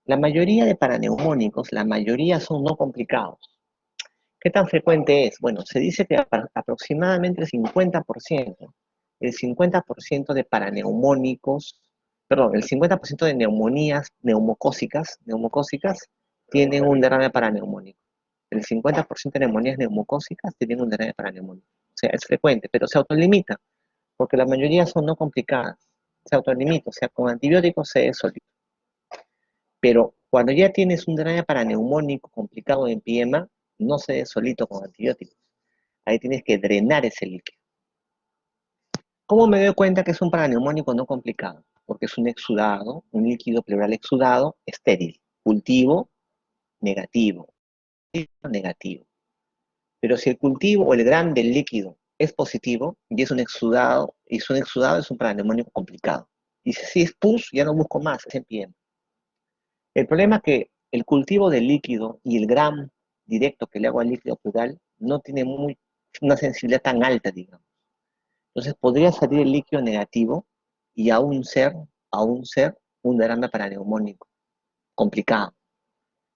La mayoría de paraneumónicos, la mayoría son no complicados. ¿Qué tan frecuente es? Bueno, se dice que aproximadamente el 50% de paraneumónicos, perdón, el 50% de neumonías neumocócicas tienen un derrame paraneumónico. El 50% de neumonías neumocócicas tienen un derrame paraneumónico. O sea, es frecuente, pero se autolimita, porque la mayoría son no complicadas. Se autolimita, o sea, con antibióticos se es solito. Pero cuando ya tienes un derrame paraneumónico complicado en empiema, no se dé solito con antibióticos. Ahí tienes que drenar ese líquido. ¿Cómo me doy cuenta que es un paraneumónico no complicado? Porque es un exudado, un líquido pleural exudado, estéril. Cultivo, negativo. Negativo. Pero si el cultivo o el gram del líquido es positivo y es un paraneumónico complicado. Y si es pus, ya no busco más, es empiema. El problema es que el cultivo del líquido y el gram directo que le hago al líquido pleural no tiene una sensibilidad tan alta, digamos. Entonces podría salir el líquido negativo y aún ser un derrame paraneumónico complicado.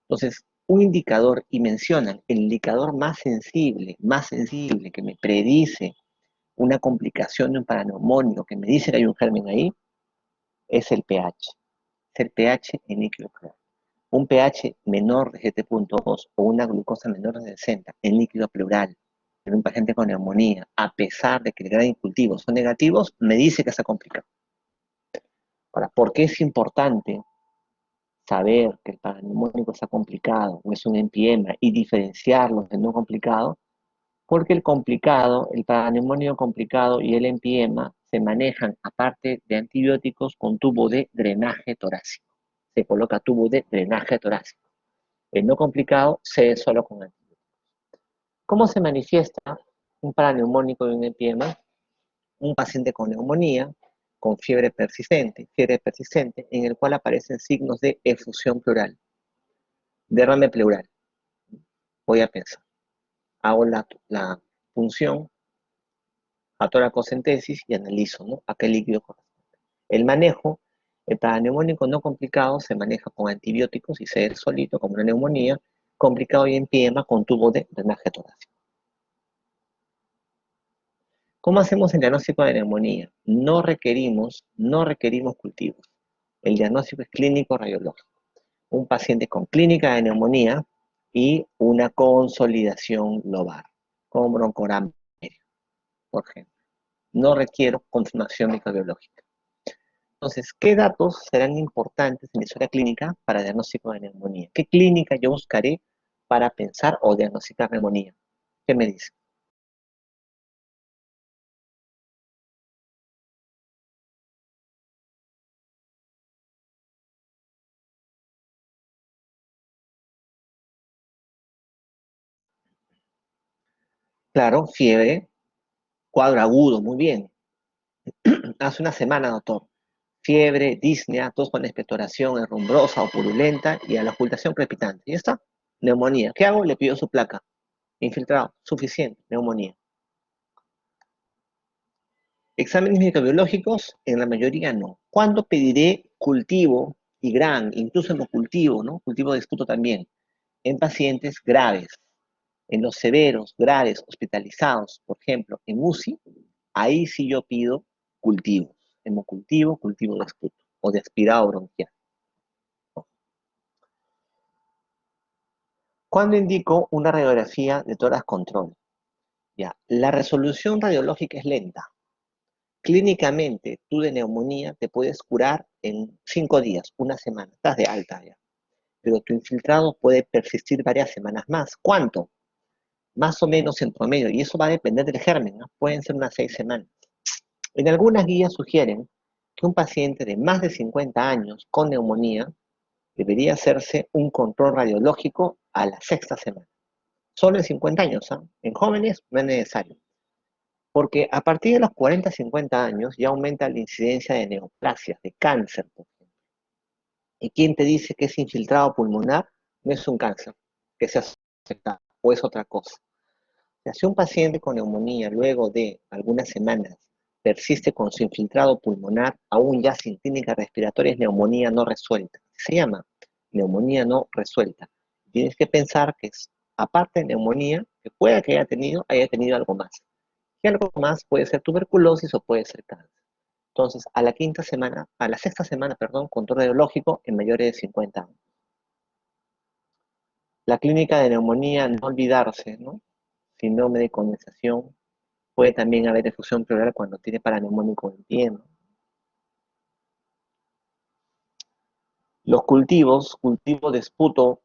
Entonces, un indicador, y mencionan, el indicador más sensible que me predice una complicación de un paraneumónico, que me dice que hay un germen ahí, es el pH. Es el pH en líquido pleural. Un pH menor de 7,2 o una glucosa menor de 60 en líquido pleural en un paciente con neumonía, a pesar de que el grado y cultivo son negativos, me dice que está complicado. Ahora, ¿por qué es importante saber que el paraneumónico está complicado o es un empiema y diferenciarlos del no complicado? Porque el paraneumónico complicado y el empiema se manejan, aparte de antibióticos, con tubo de drenaje torácico. Se coloca tubo de drenaje torácico. El no complicado se es solo con antibióticos. ¿Cómo se manifiesta un paraneumónico y un empiema? Un paciente con neumonía, con fiebre persistente, en el cual aparecen signos de efusión pleural, derrame pleural. Voy a pensar, hago la punción a toracocentesis y analizo, ¿no?, a qué líquido corresponde. El manejo El paraneumónico no complicado se maneja con antibióticos y se es solito como una neumonía, complicado y empiema con tubo de drenaje torácico. ¿Cómo hacemos el diagnóstico de neumonía? No requerimos cultivos. El diagnóstico es clínico radiológico. Un paciente con clínica de neumonía y una consolidación lobar, con broncorama, por ejemplo. No requiero confirmación microbiológica. Entonces, ¿qué datos serán importantes en la historia clínica para diagnóstico de neumonía? ¿Qué clínica yo buscaré para pensar o diagnosticar neumonía? ¿Qué me dice? Claro, fiebre, cuadro agudo, muy bien. Hace una semana, doctor. Fiebre, disnea, tos con expectoración herrumbrosa o purulenta y a la ocultación crepitante. ¿Y está? Neumonía. ¿Qué hago? Le pido su placa. Infiltrado. Suficiente. Neumonía. Exámenes microbiológicos, en la mayoría no. ¿Cuándo pediré cultivo y GRAN, incluso hemocultivo, ¿no? Cultivo de esputo también, en pacientes graves, en los severos, graves, hospitalizados, por ejemplo, en UCI, ahí sí yo pido cultivos, hemocultivo, cultivo de esputo o de aspirado bronquial. ¿Cuándo indico una radiografía de tórax control? Ya, la resolución radiológica es lenta. Clínicamente, tú de neumonía te puedes curar en 5 días, una semana, estás de alta ya. Pero tu infiltrado puede persistir varias semanas más. ¿Cuánto? Más o menos en promedio, y eso va a depender del germen, ¿no? Pueden ser unas 6 semanas. En algunas guías sugieren que un paciente de más de 50 años con neumonía debería hacerse un control radiológico a la sexta semana. Solo en 50 años, ¿ah? En jóvenes no es necesario. Porque a partir de los 40, 50 años ya aumenta la incidencia de neoplasias, de cáncer, por ejemplo. ¿Y quién te dice que ese infiltrado pulmonar no es un cáncer, que se afecta o es otra cosa? O sea, si un paciente con neumonía luego de algunas semanas persiste con su infiltrado pulmonar, aún ya sin clínica respiratoria, es neumonía no resuelta. Se llama neumonía no resuelta. Tienes que pensar que es, aparte de neumonía, que pueda que haya tenido algo más. Y algo más puede ser tuberculosis o puede ser cáncer. Entonces, a la sexta semana, perdón, control radiológico en mayores de 50 años. La clínica de neumonía, no olvidarse, ¿no? Síndrome de condensación, puede también haber efusión pleural cuando tiene paraneumónico en pie, ¿no? Los cultivos, cultivo de esputo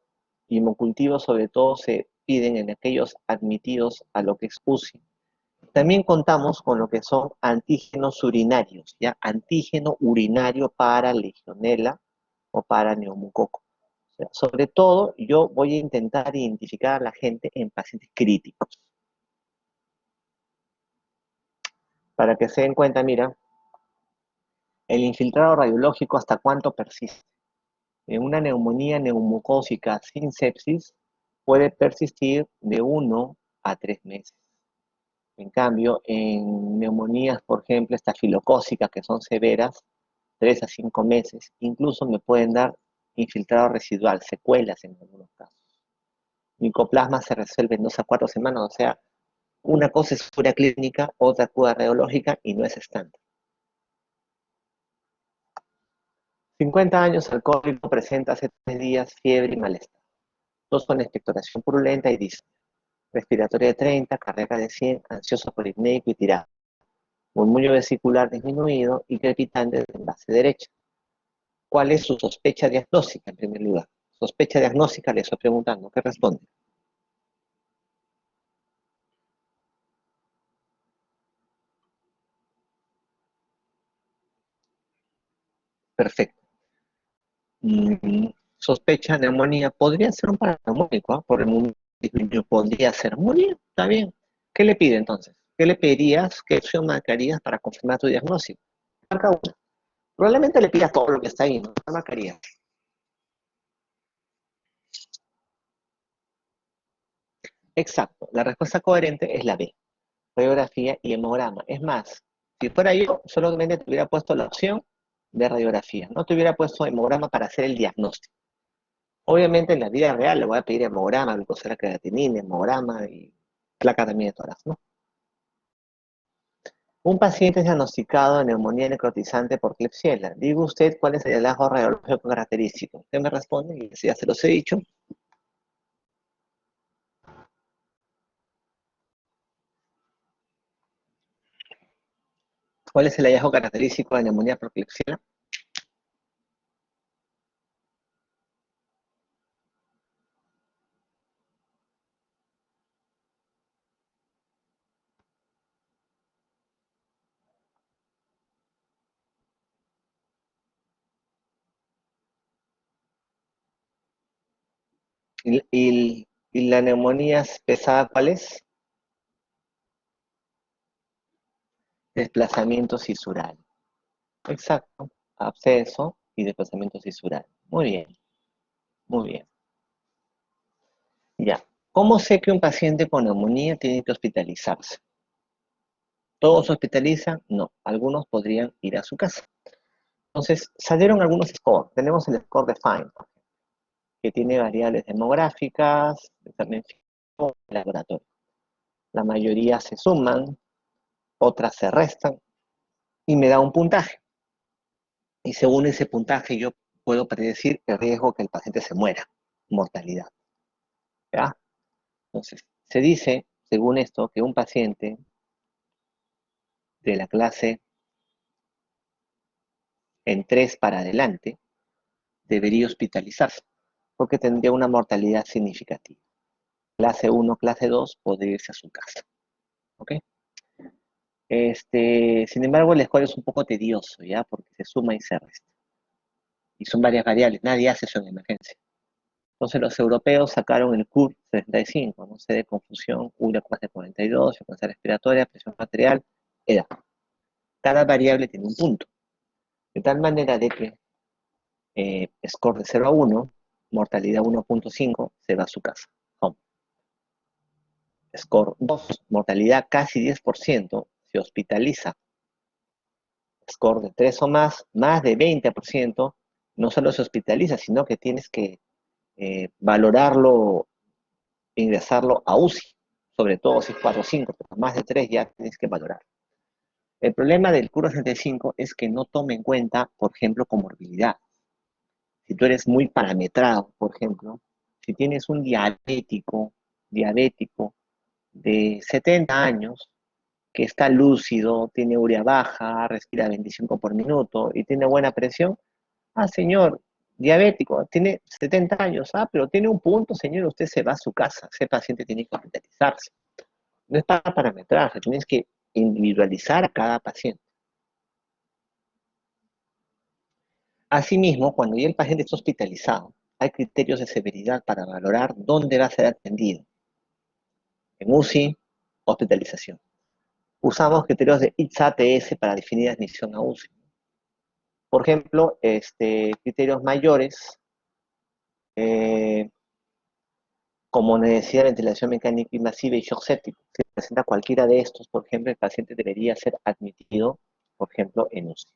y hemocultivos sobre todo se piden en aquellos admitidos a lo que es UCI. También contamos con lo que son antígenos urinarios, ¿ya? Antígeno urinario para legionela o para neumococo. O sea, sobre todo, yo voy a intentar identificar a la gente en pacientes críticos. Para que se den cuenta, mira, el infiltrado radiológico hasta cuánto persiste. En una neumonía neumocócica sin sepsis puede persistir de 1 a 3 meses. En cambio, en neumonías, por ejemplo, estafilocócicas que son severas, 3 a 5 meses, incluso me pueden dar infiltrado residual, secuelas en algunos casos. Micoplasma se resuelve en 2 a 4 semanas, o sea, una cosa es cura clínica, otra cura radiológica y no es estándar. 50 años, alcohólico, presenta hace 3 días fiebre y malestar. Dos con expectoración purulenta y disnea. Respiratoria de 30, cardíaca de 100, ansioso polipneico y tirado. Murmullo vesicular disminuido y crepitante de base derecha. ¿Cuál es su sospecha diagnóstica en primer lugar? Sospecha diagnóstica, le estoy preguntando. ¿Qué responde? Perfecto. Sospecha neumonía. Podría ser un paraneumónico, ¿ah? Por el momento podría ser neumonía. Está bien. ¿Qué le pide entonces? ¿Qué le pedirías? ¿Qué opción marcarías para confirmar tu diagnóstico? Marca una. Probablemente le pidas todo lo que está ahí, ¿no? ¿Qué marcarías? Exacto. La respuesta coherente es la B. Radiografía y hemograma. Es más, si fuera yo, solamente te hubiera puesto la opción de radiografía. No te hubiera puesto hemograma para hacer el diagnóstico. Obviamente en la vida real le voy a pedir hemograma, glucosa creatinina, hemograma y placa también de tórax, ¿no? Un paciente es diagnosticado de neumonía necrotizante por Klebsiella. Diga usted cuál es el hallazgo radiológico característico. Usted me responde y si ya se los he dicho. ¿Cuál es el hallazgo característico de neumonía por Klebsiella? ¿Y la neumonía pesada cuál es? Desplazamiento cisural. Exacto. Absceso y desplazamiento cisural. Muy bien, muy bien. Ya. ¿Cómo sé que un paciente con neumonía tiene que hospitalizarse? ¿Todos se hospitalizan? No. Algunos podrían ir a su casa. Entonces, salieron algunos scores. Tenemos el score de FIND, que tiene variables demográficas, examen físico, laboratorio. La mayoría se suman, otras se restan y me da un puntaje. Y según ese puntaje yo puedo predecir el riesgo que el paciente se muera, mortalidad. ¿Ya? Entonces, se dice, según esto, que un paciente de la clase en 3 para adelante debería hospitalizarse, porque tendría una mortalidad significativa. Clase 1, clase 2, podría irse a su casa. ¿Ok? Sin embargo, el score es un poco tedioso, ¿ya? Porque se suma y se resta. Y son varias variables, nadie hace eso en emergencia. Entonces los europeos sacaron el CUR 65, no sé de confusión, URA de 42, frecuencia respiratoria, presión arterial, edad. Cada variable tiene un punto. De tal manera de que score de 0 a 1, mortalidad 1.5, se va a su casa. Home. Score 2, mortalidad casi 10%, se hospitaliza. Score de 3 o más de 20%, no solo se hospitaliza, sino que tienes que valorarlo, ingresarlo a UCI, sobre todo si es 4 o 5, pero más de 3 ya tienes que valorar. El problema del CUR 65 es que no toma en cuenta, por ejemplo, comorbilidad. Si tú eres muy parametrado, por ejemplo, si tienes un diabético de 70 años, que está lúcido, tiene urea baja, respira 25 por minuto y tiene buena presión, señor, diabético, tiene 70 años, pero tiene un punto, señor, usted se va a su casa, ese paciente tiene que hospitalizarse. No es para parametrarse, tienes que individualizar a cada paciente. Asimismo, cuando ya el paciente está hospitalizado, hay criterios de severidad para valorar dónde va a ser atendido. En UCI, hospitalización. Usamos criterios de ITS-ATS para definir admisión a UCI. Por ejemplo, criterios mayores, como necesidad de ventilación mecánica invasiva y shock séptico. Si presenta cualquiera de estos, por ejemplo, el paciente debería ser admitido, por ejemplo, en UCI.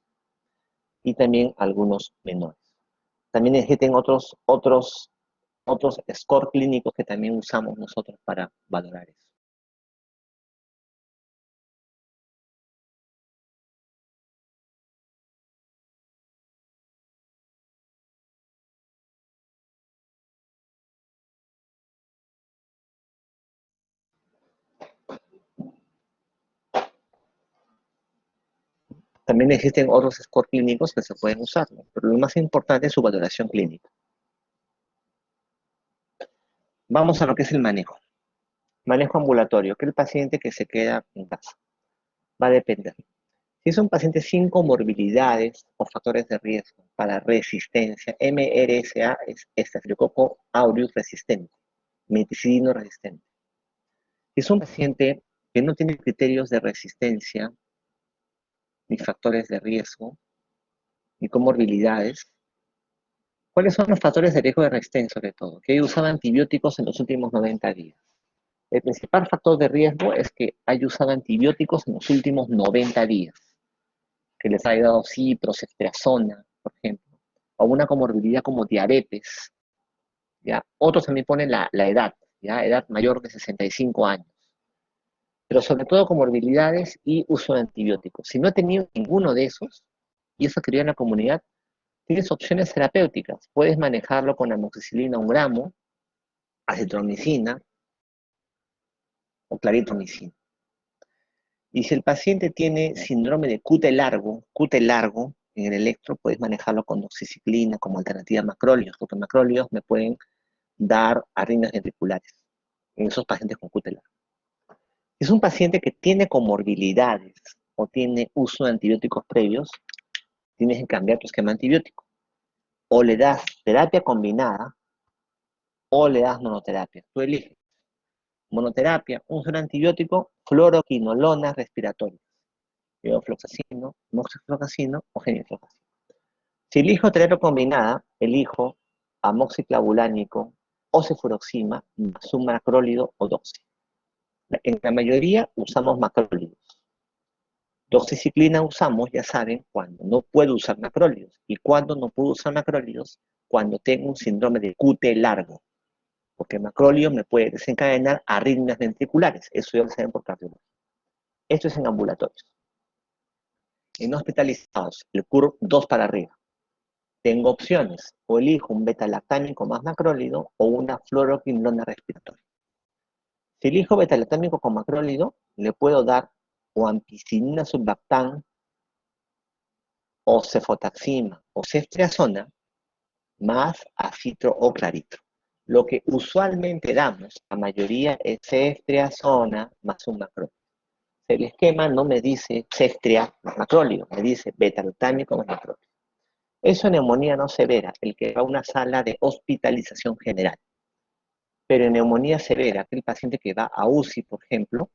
Y también algunos menores. También existen otros score clínicos que también usamos nosotros para valorar eso. También existen otros score clínicos que se pueden usar, ¿no? Pero lo más importante es su valoración clínica. Vamos a lo que es el manejo. Manejo ambulatorio, que es el paciente que se queda en casa. Va a depender. Si es un paciente sin comorbilidades o factores de riesgo para resistencia, MRSA es Staphylococcus aureus resistente, meticilino resistente. Si es un paciente que no tiene criterios de resistencia, ni factores de riesgo, ni comorbilidades, ¿cuáles son los factores de riesgo de resistencia sobre todo? Que haya usado antibióticos en los últimos 90 días. El principal factor de riesgo es que haya usado antibióticos en los últimos 90 días. que les haya dado cipros, ceftriaxona, por ejemplo, o una comorbilidad como diabetes, ¿ya? Otros también ponen la edad, ¿ya? Edad mayor de 65 años, pero sobre todo comorbilidades y uso de antibióticos. Si no he tenido ninguno de esos, y eso quería en la comunidad, tienes opciones terapéuticas. Puedes manejarlo con amoxicilina 1 gramo, acitromicina o claritromicina. Y si el paciente tiene síndrome de QT largo, en el electro puedes manejarlo con doxiciclina como alternativa a macrólidos, porque macrólidos me pueden dar arritmias ventriculares en esos pacientes con QT largo. Si es un paciente que tiene comorbilidades o tiene uso de antibióticos previos, tienes que cambiar tu esquema antibiótico. O le das terapia combinada o le das monoterapia. Tú eliges. Monoterapia, un solo antibiótico, fluoroquinolonas respiratorias, levofloxacino, moxifloxacino o genifloxacino. Si elijo terapia combinada, elijo amoxiclavulánico o cefuroxima más un macrólido o doxi. En la mayoría usamos macrólidos. Doxiciclina usamos, ya saben, cuando no puedo usar macrólidos. ¿Y cuando no puedo usar macrólidos? Cuando tengo un síndrome de QT largo. Porque el macróleo me puede desencadenar arritmias ventriculares. Eso ya lo saben por cardiología. Esto es en ambulatorios. En no hospitalizados, el CUR 2 para arriba. Tengo opciones. O elijo un beta-lactámico más macrólido o una fluoroquinolona respiratoria. Si elijo beta-lactámico con macrólido, le puedo dar o ampicilina sulbactam o cefotaxima o ceftriaxona más acitro o claritro. Lo que usualmente damos, la mayoría es ceftriaxona más un macrólido. El esquema no me dice ceftriaxona más macrólido, me dice beta-lactámico más macrólido. Eso en neumonía no severa, el que va a una sala de hospitalización general. Pero en neumonía severa, aquel paciente que va a UCI, por ejemplo,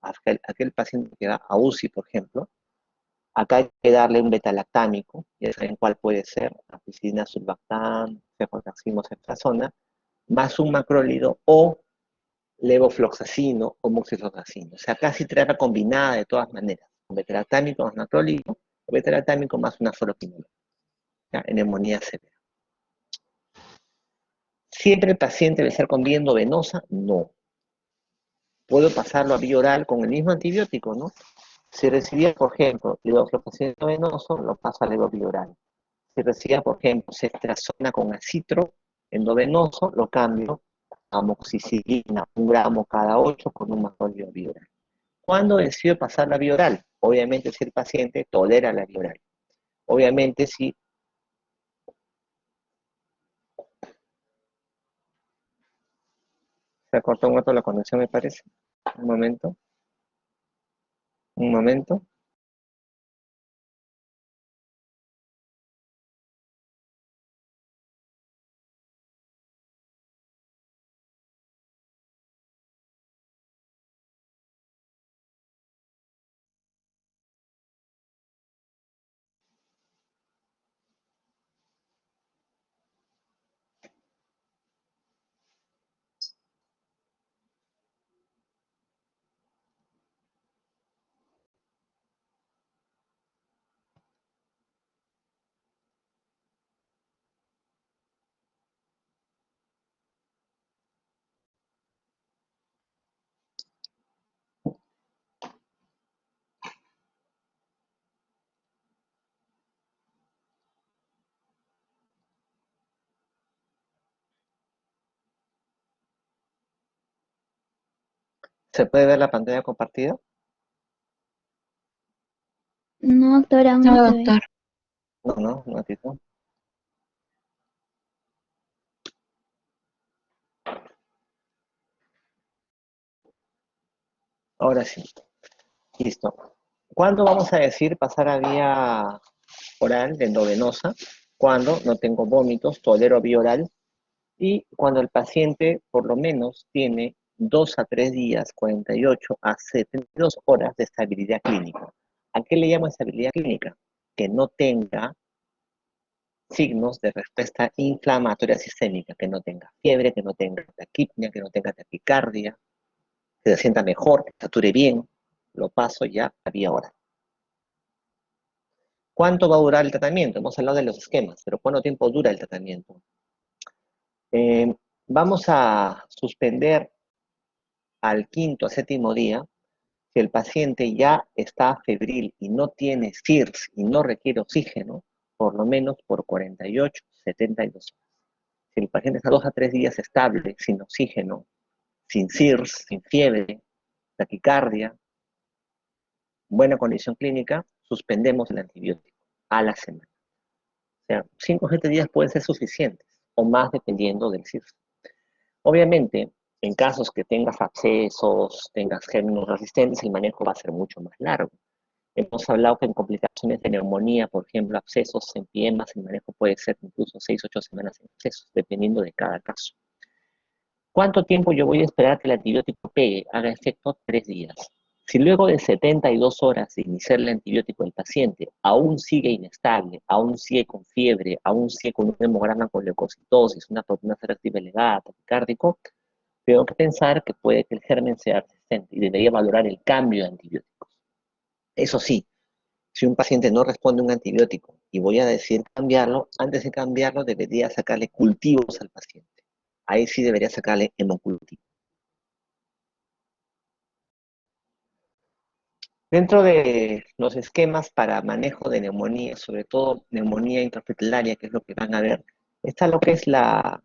aquel paciente que va a UCI, por ejemplo, acá hay que darle un beta-lactámico, ya saben cuál puede ser, ampicilina sulbactam, cefotaxima, ceftriaxona, más un macrólido o levofloxacino o moxifloxacino. O sea, casi terapia combinada de todas maneras, un beta-lactámico más macrólido, o beta-lactámico más una fluoroquinolona, en neumonía severa. ¿Siempre el paciente debe ser con vía endovenosa? No. Puedo pasarlo a vía oral con el mismo antibiótico, ¿no? Si recibía, por ejemplo, levofloxacino endovenoso, lo paso a levovía oral. Si recibía, por ejemplo, ceftriaxona con acitro endovenoso, lo cambio a amoxicilina, 1 gramo cada 8 con un macrólido vía oral. ¿Cuándo decido pasar la vía oral? Obviamente si el paciente tolera la vía oral. Obviamente si se ha cortado un rato la conexión, me parece. Un momento. Un momento. ¿Se puede ver la pantalla compartida? No, doctora, aún No, no se ve. doctor. No, no, un ratito. Ahora sí, listo. ¿Cuándo vamos a decir pasar a vía oral de endovenosa? Cuando no tengo vómitos, tolero vía oral y cuando el paciente por lo menos tiene 2 a 3 días, 48 a 72 horas de estabilidad clínica. ¿A qué le llamo estabilidad clínica? Que no tenga signos de respuesta inflamatoria sistémica, que no tenga fiebre, que no tenga taquipnia, que no tenga taquicardia, que se sienta mejor, que sature bien, lo paso ya a vía oral. ¿Cuánto va a durar el tratamiento? Hemos hablado de los esquemas, pero ¿cuánto tiempo dura el tratamiento? Vamos a suspender al quinto, séptimo día. Si el paciente ya está febril y no tiene SIRS y no requiere oxígeno, por lo menos por 48, 72 horas. Si el paciente está 2 a 3 días estable, sin oxígeno, sin SIRS, sin fiebre, taquicardia, buena condición clínica, suspendemos el antibiótico a la semana. O sea, 5 o 7 días pueden ser suficientes, o más dependiendo del SIRS. Obviamente, en casos que tengas abscesos, tengas gérmenes resistentes, el manejo va a ser mucho más largo. Hemos hablado que en complicaciones de neumonía, por ejemplo, abscesos, empiemas, el manejo puede ser incluso 6 o 8 semanas en abscesos, dependiendo de cada caso. ¿Cuánto tiempo yo voy a esperar que el antibiótico pegue? Haga efecto 3 días. Si luego de 72 horas de iniciar el antibiótico el paciente aún sigue inestable, aún sigue con fiebre, aún sigue con un hemograma con leucocitosis, una proteína C reactiva elevada, taquicárdico, tengo que pensar que puede que el germen sea resistente y debería valorar el cambio de antibióticos. Eso sí, si un paciente no responde a un antibiótico y voy a decir cambiarlo, antes de cambiarlo debería sacarle cultivos al paciente. Ahí sí debería sacarle hemocultivo. Dentro de los esquemas para manejo de neumonía, sobre todo neumonía intrahospitalaria, que es lo que van a ver, está lo que es la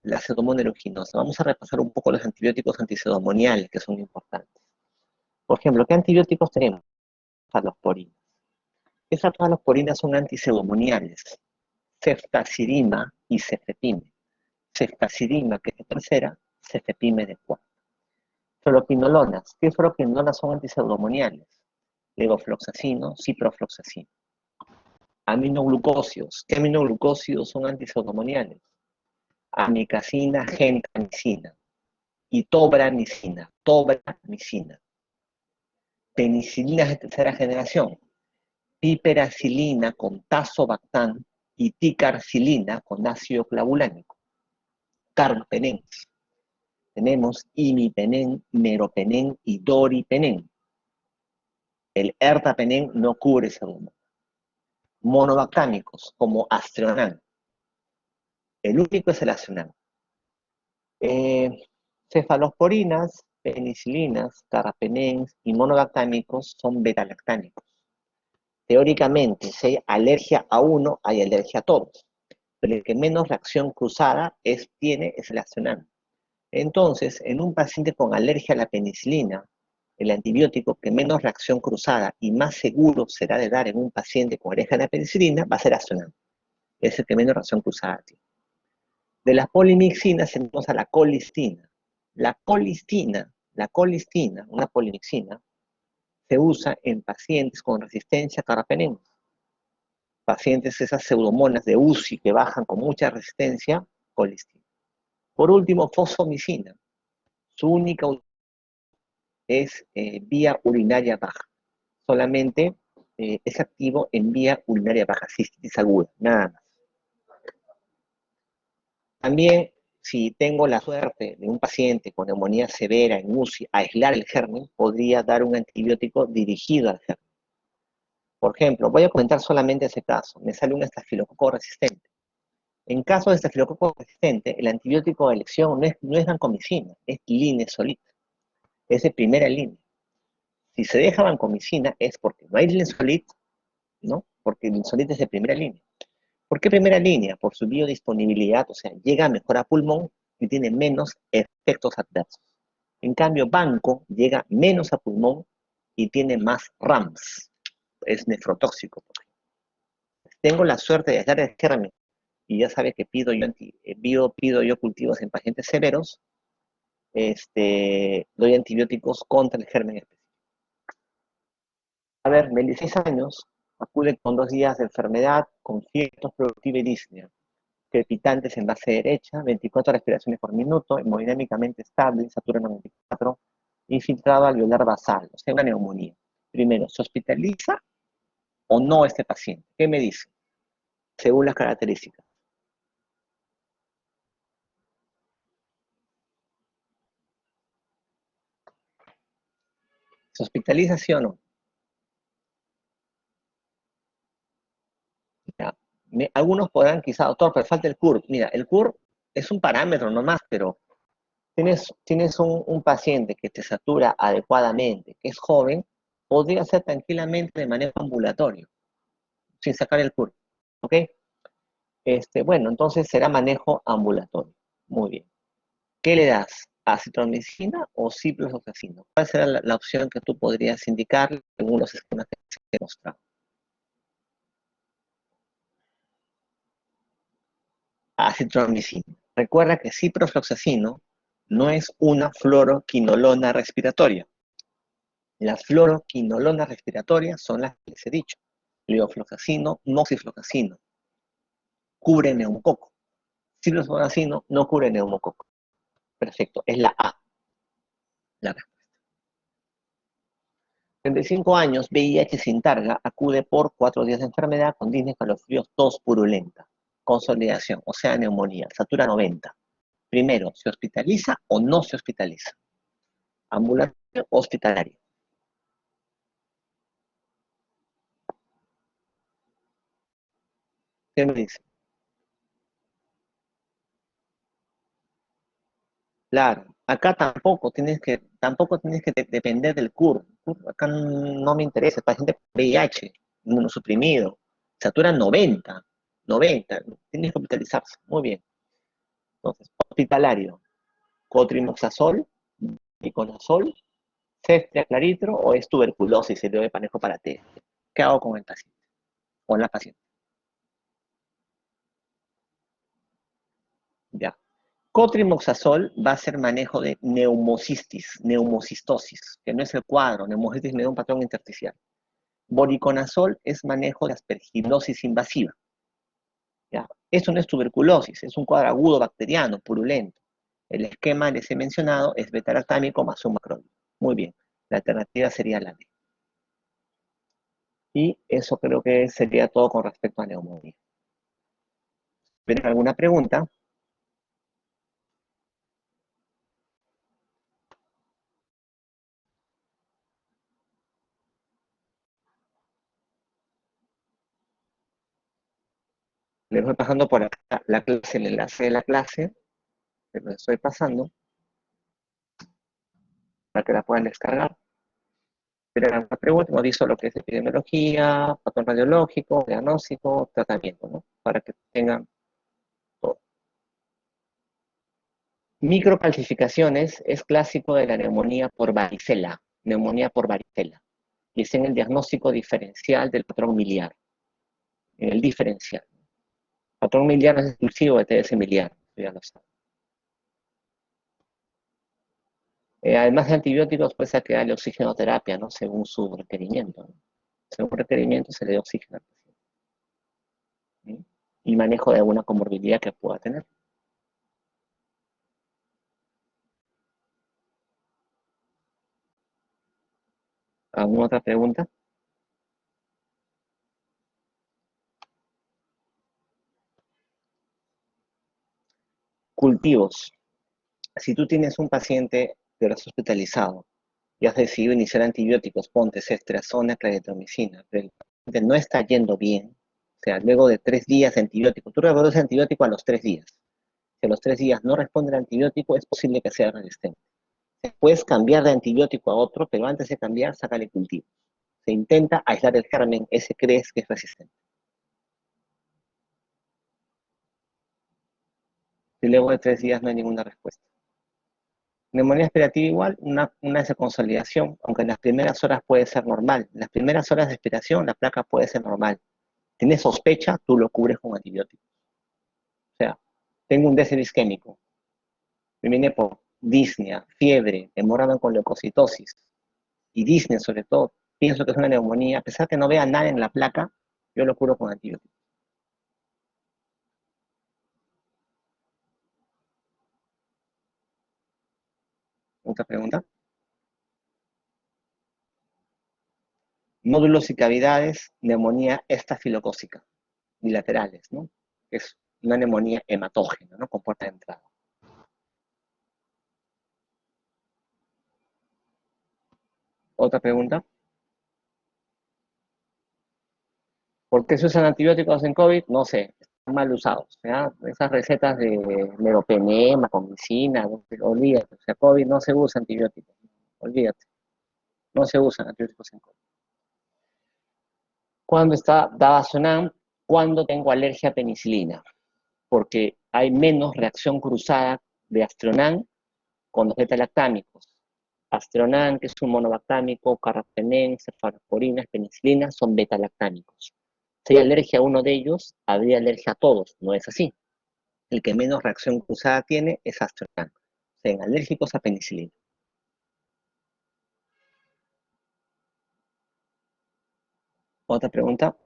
pseudomonas aeruginosa. Vamos a repasar un poco los antibióticos antipseudomoniales, que son importantes. Por ejemplo, ¿qué antibióticos tenemos? Cefalosporinas. Esas cefalosporinas son antipseudomoniales. Ceftazidima y cefepime. Ceftazidima, que es de tercera, cefepime de cuarta. Fluoroquinolonas. ¿Qué fluoroquinolonas son antipseudomoniales? Levofloxacino, ciprofloxacino. Aminoglucósidos. ¿Qué aminoglucósidos son antipseudomoniales? Amikacina, gentamicina y tobramicina. Tobramicina. Penicilinas de tercera generación. Piperacilina con tazobactam y ticarcilina con ácido clavulánico. Carbapenems. Tenemos imipenem, meropenem y doripenem. El ertapenem no cubre ese rumbo. Monobactámicos como Astreonam. El único es el Astreonam. Cefalosporinas, penicilinas, carbapenems y monobactámicos son betalactámicos. Teóricamente, si hay alergia a uno, hay alergia a todos. Pero el que menos reacción cruzada tiene es el Astreonam. Entonces, en un paciente con alergia a la penicilina, el antibiótico que menos reacción cruzada y más seguro será de dar en un paciente con alergia a la penicilina va a ser Astreonam. Es el que menos reacción cruzada tiene. De las polimixinas tenemos a la colistina. La colistina, una polimixina, se usa en pacientes con resistencia a carbapenems. Pacientes, esas pseudomonas de UCI que bajan con mucha resistencia, colistina. Por último, fosfomicina. Su única es vía urinaria baja. Solamente es activo en vía urinaria baja, cistitis aguda, nada más. También, si tengo la suerte de un paciente con neumonía severa en UCI, aislar el germen, podría dar un antibiótico dirigido al germen. Por ejemplo, voy a comentar solamente ese caso. Me sale un estafilococo resistente. En caso de estafilococo resistente, el antibiótico de elección no es vancomicina, es linezolid. Es de primera línea. Si se deja vancomicina es porque no hay linezolid, ¿no? Porque el linezolid es de primera línea. ¿Por qué primera línea? Por su biodisponibilidad, o sea, llega mejor a pulmón y tiene menos efectos adversos. En cambio, banco llega menos a pulmón y tiene más RAMS. Es nefrotóxico. Tengo la suerte de estar el germen y ya sabe que pido yo cultivos en pacientes severos, doy antibióticos contra el germen específico. A ver, 26 años, acude con 2 días de enfermedad, con ciertos productiva y disnea, crepitantes en base derecha, 24 respiraciones por minuto, hemodinámicamente estable, satura 94, infiltrado alveolar basal, o sea, una neumonía. Primero, ¿se hospitaliza o no este paciente? ¿Qué me dice? Según las características. ¿Se hospitaliza sí o no? Algunos podrán quizá, doctor, pero falta el CUR. Mira, el CUR es un parámetro nomás, pero tienes un paciente que te satura adecuadamente, que es joven, podría ser tranquilamente de manejo ambulatorio, sin sacar el CUR. ¿Ok? Bueno, entonces será manejo ambulatorio. Muy bien. ¿Qué le das? ¿Acitromicina o ciprofloxacino? ¿Cuál será la opción que tú podrías indicar según los esquemas que se he mostrado? Acitromicina. Recuerda que ciprofloxacino no es una fluoroquinolona respiratoria. Las fluoroquinolonas respiratorias son las que les he dicho. Levofloxacino, moxifloxacino. Cubre neumococo. Ciprofloxacino no cubre neumococo. Perfecto, es la A. La 35 años, VIH sin targa, acude por 4 días de enfermedad con disnea, escalofríos, tos purulenta, consolidación, o sea, neumonía, satura 90. Primero, ¿se hospitaliza o no se hospitaliza? Ambulatorio o hospitalario. ¿Qué me dice? Claro, acá tampoco tienes que depender del CUR. Acá no me interesa, el paciente con VIH, inmunosuprimido, satura 90, 90, tienes que hospitalizarse. Muy bien. Entonces, hospitalario, cotrimoxazol, iconazol, ceftriaxone claritro o es tuberculosis y le doy manejo para T. ¿Qué hago con el paciente? Con la paciente. Ya. Cotrimoxazol va a ser manejo de neumocistis, neumocistosis, que no es el cuadro, neumocistis me da un patrón intersticial. Voriconazol es manejo de aspergilosis invasiva. ¿Ya? Eso no es tuberculosis, es un cuadro agudo bacteriano, purulento. El esquema les he mencionado es beta-lactámico más un macrólido. Muy bien, la alternativa sería la D. Y eso creo que sería todo con respecto a neumonía. ¿Tienen alguna pregunta? Les voy pasando por acá la clase, el enlace de la clase, que lo estoy pasando para que la puedan descargar. Tienen alguna pregunta, hemos visto lo que es epidemiología, patrón radiológico, diagnóstico, tratamiento, ¿no? Para que tengan todo. Microcalcificaciones es clásico de la neumonía por varicela, y es en el diagnóstico diferencial del patrón miliar, en el diferencial. Patrón miliar no es exclusivo de TS miliar, ya lo saben. Además de antibióticos, pues hay que darle oxigenoterapia, ¿no? Según su requerimiento, ¿no? Según requerimiento se le da oxígeno al paciente, ¿sí? Y manejo de alguna comorbilidad que pueda tener. ¿Alguna otra pregunta? Cultivos. Si tú tienes un paciente que lo has hospitalizado y has decidido iniciar antibióticos, ponte ceftriaxona, claritromicina, pero el paciente no está yendo bien, o sea, luego de 3 días de antibiótico, tú reduces antibiótico a los 3 días. Si a los 3 días no responde el antibiótico, es posible que sea resistente. Puedes cambiar de antibiótico a otro, pero antes de cambiar, sácale cultivo. Se intenta aislar el germen, ese crees que es resistente. Si luego de 3 días no hay ninguna respuesta. Neumonía aspirativa igual, una de consolidación, aunque en las primeras horas puede ser normal. En las primeras horas de aspiración la placa puede ser normal. Tienes sospecha, tú lo cubres con antibióticos. O sea, tengo un déficit isquémico, me viene por disnea, fiebre, hemorragia con leucocitosis y disnea sobre todo. Pienso que es una neumonía, a pesar que no vea nada en la placa, yo lo cubro con antibióticos. ¿Otra pregunta? Nódulos y cavidades, neumonía estafilocócica, bilaterales, ¿no? Es una neumonía hematógena, ¿no? Con puerta de entrada. ¿Otra pregunta? ¿Por qué se usan antibióticos en COVID? No sé, están mal usados. ¿Ya? Esas recetas de meropenema, comicina, olvídate. O sea, COVID no se usa antibióticos. Olvídate, no se usan antibióticos en COVID. ¿Cuándo está Davazonam? Cuando tengo alergia a penicilina, porque hay menos reacción cruzada de Astronan con los beta-lactámicos. Astronan, que es un monolactámico, carbapenem, cefalosporina, penicilina, son beta-lactámicos. Si hay alergia a uno de ellos, habría alergia a todos. No es así. El que menos reacción cruzada tiene es Astronan. Sean alérgicos a penicilina. ¿Otra pregunta?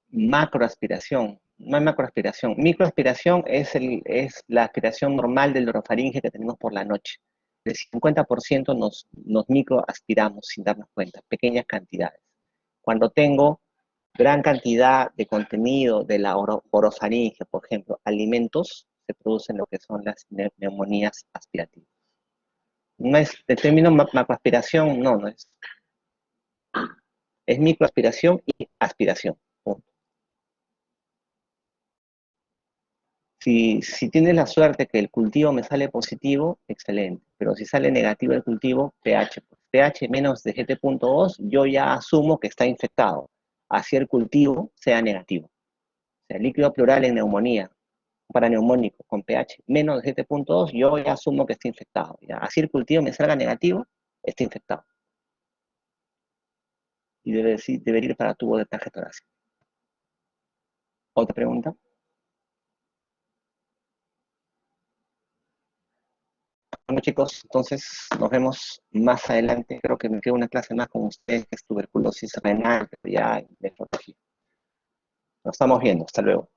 Macroaspiración. No hay macroaspiración. Microaspiración es la aspiración normal del orofaringe que tenemos por la noche. El 50% nos microaspiramos sin darnos cuenta, pequeñas cantidades. Cuando tengo gran cantidad de contenido de la orofaringe, por ejemplo, alimentos, se producen lo que son las neumonías aspirativas. No es, el término macroaspiración, no es. Es microaspiración y aspiración. Si tienes la suerte que el cultivo me sale positivo, excelente. Pero si sale negativo el cultivo, pH, pues, pH menos de 7.2, yo ya asumo que está infectado. Así el cultivo sea negativo. O sea, líquido pleural en neumonía, para neumónico, con pH menos de 7.2, yo ya asumo que está infectado. ¿Ya? Así el cultivo me salga negativo, está infectado. Y debe ir para tubo de traje torácico. ¿Otra pregunta? Bueno, chicos, entonces nos vemos más adelante. Creo que me queda una clase más con ustedes, que es tuberculosis renal, pero ya nefrología. Nos estamos viendo. Hasta luego.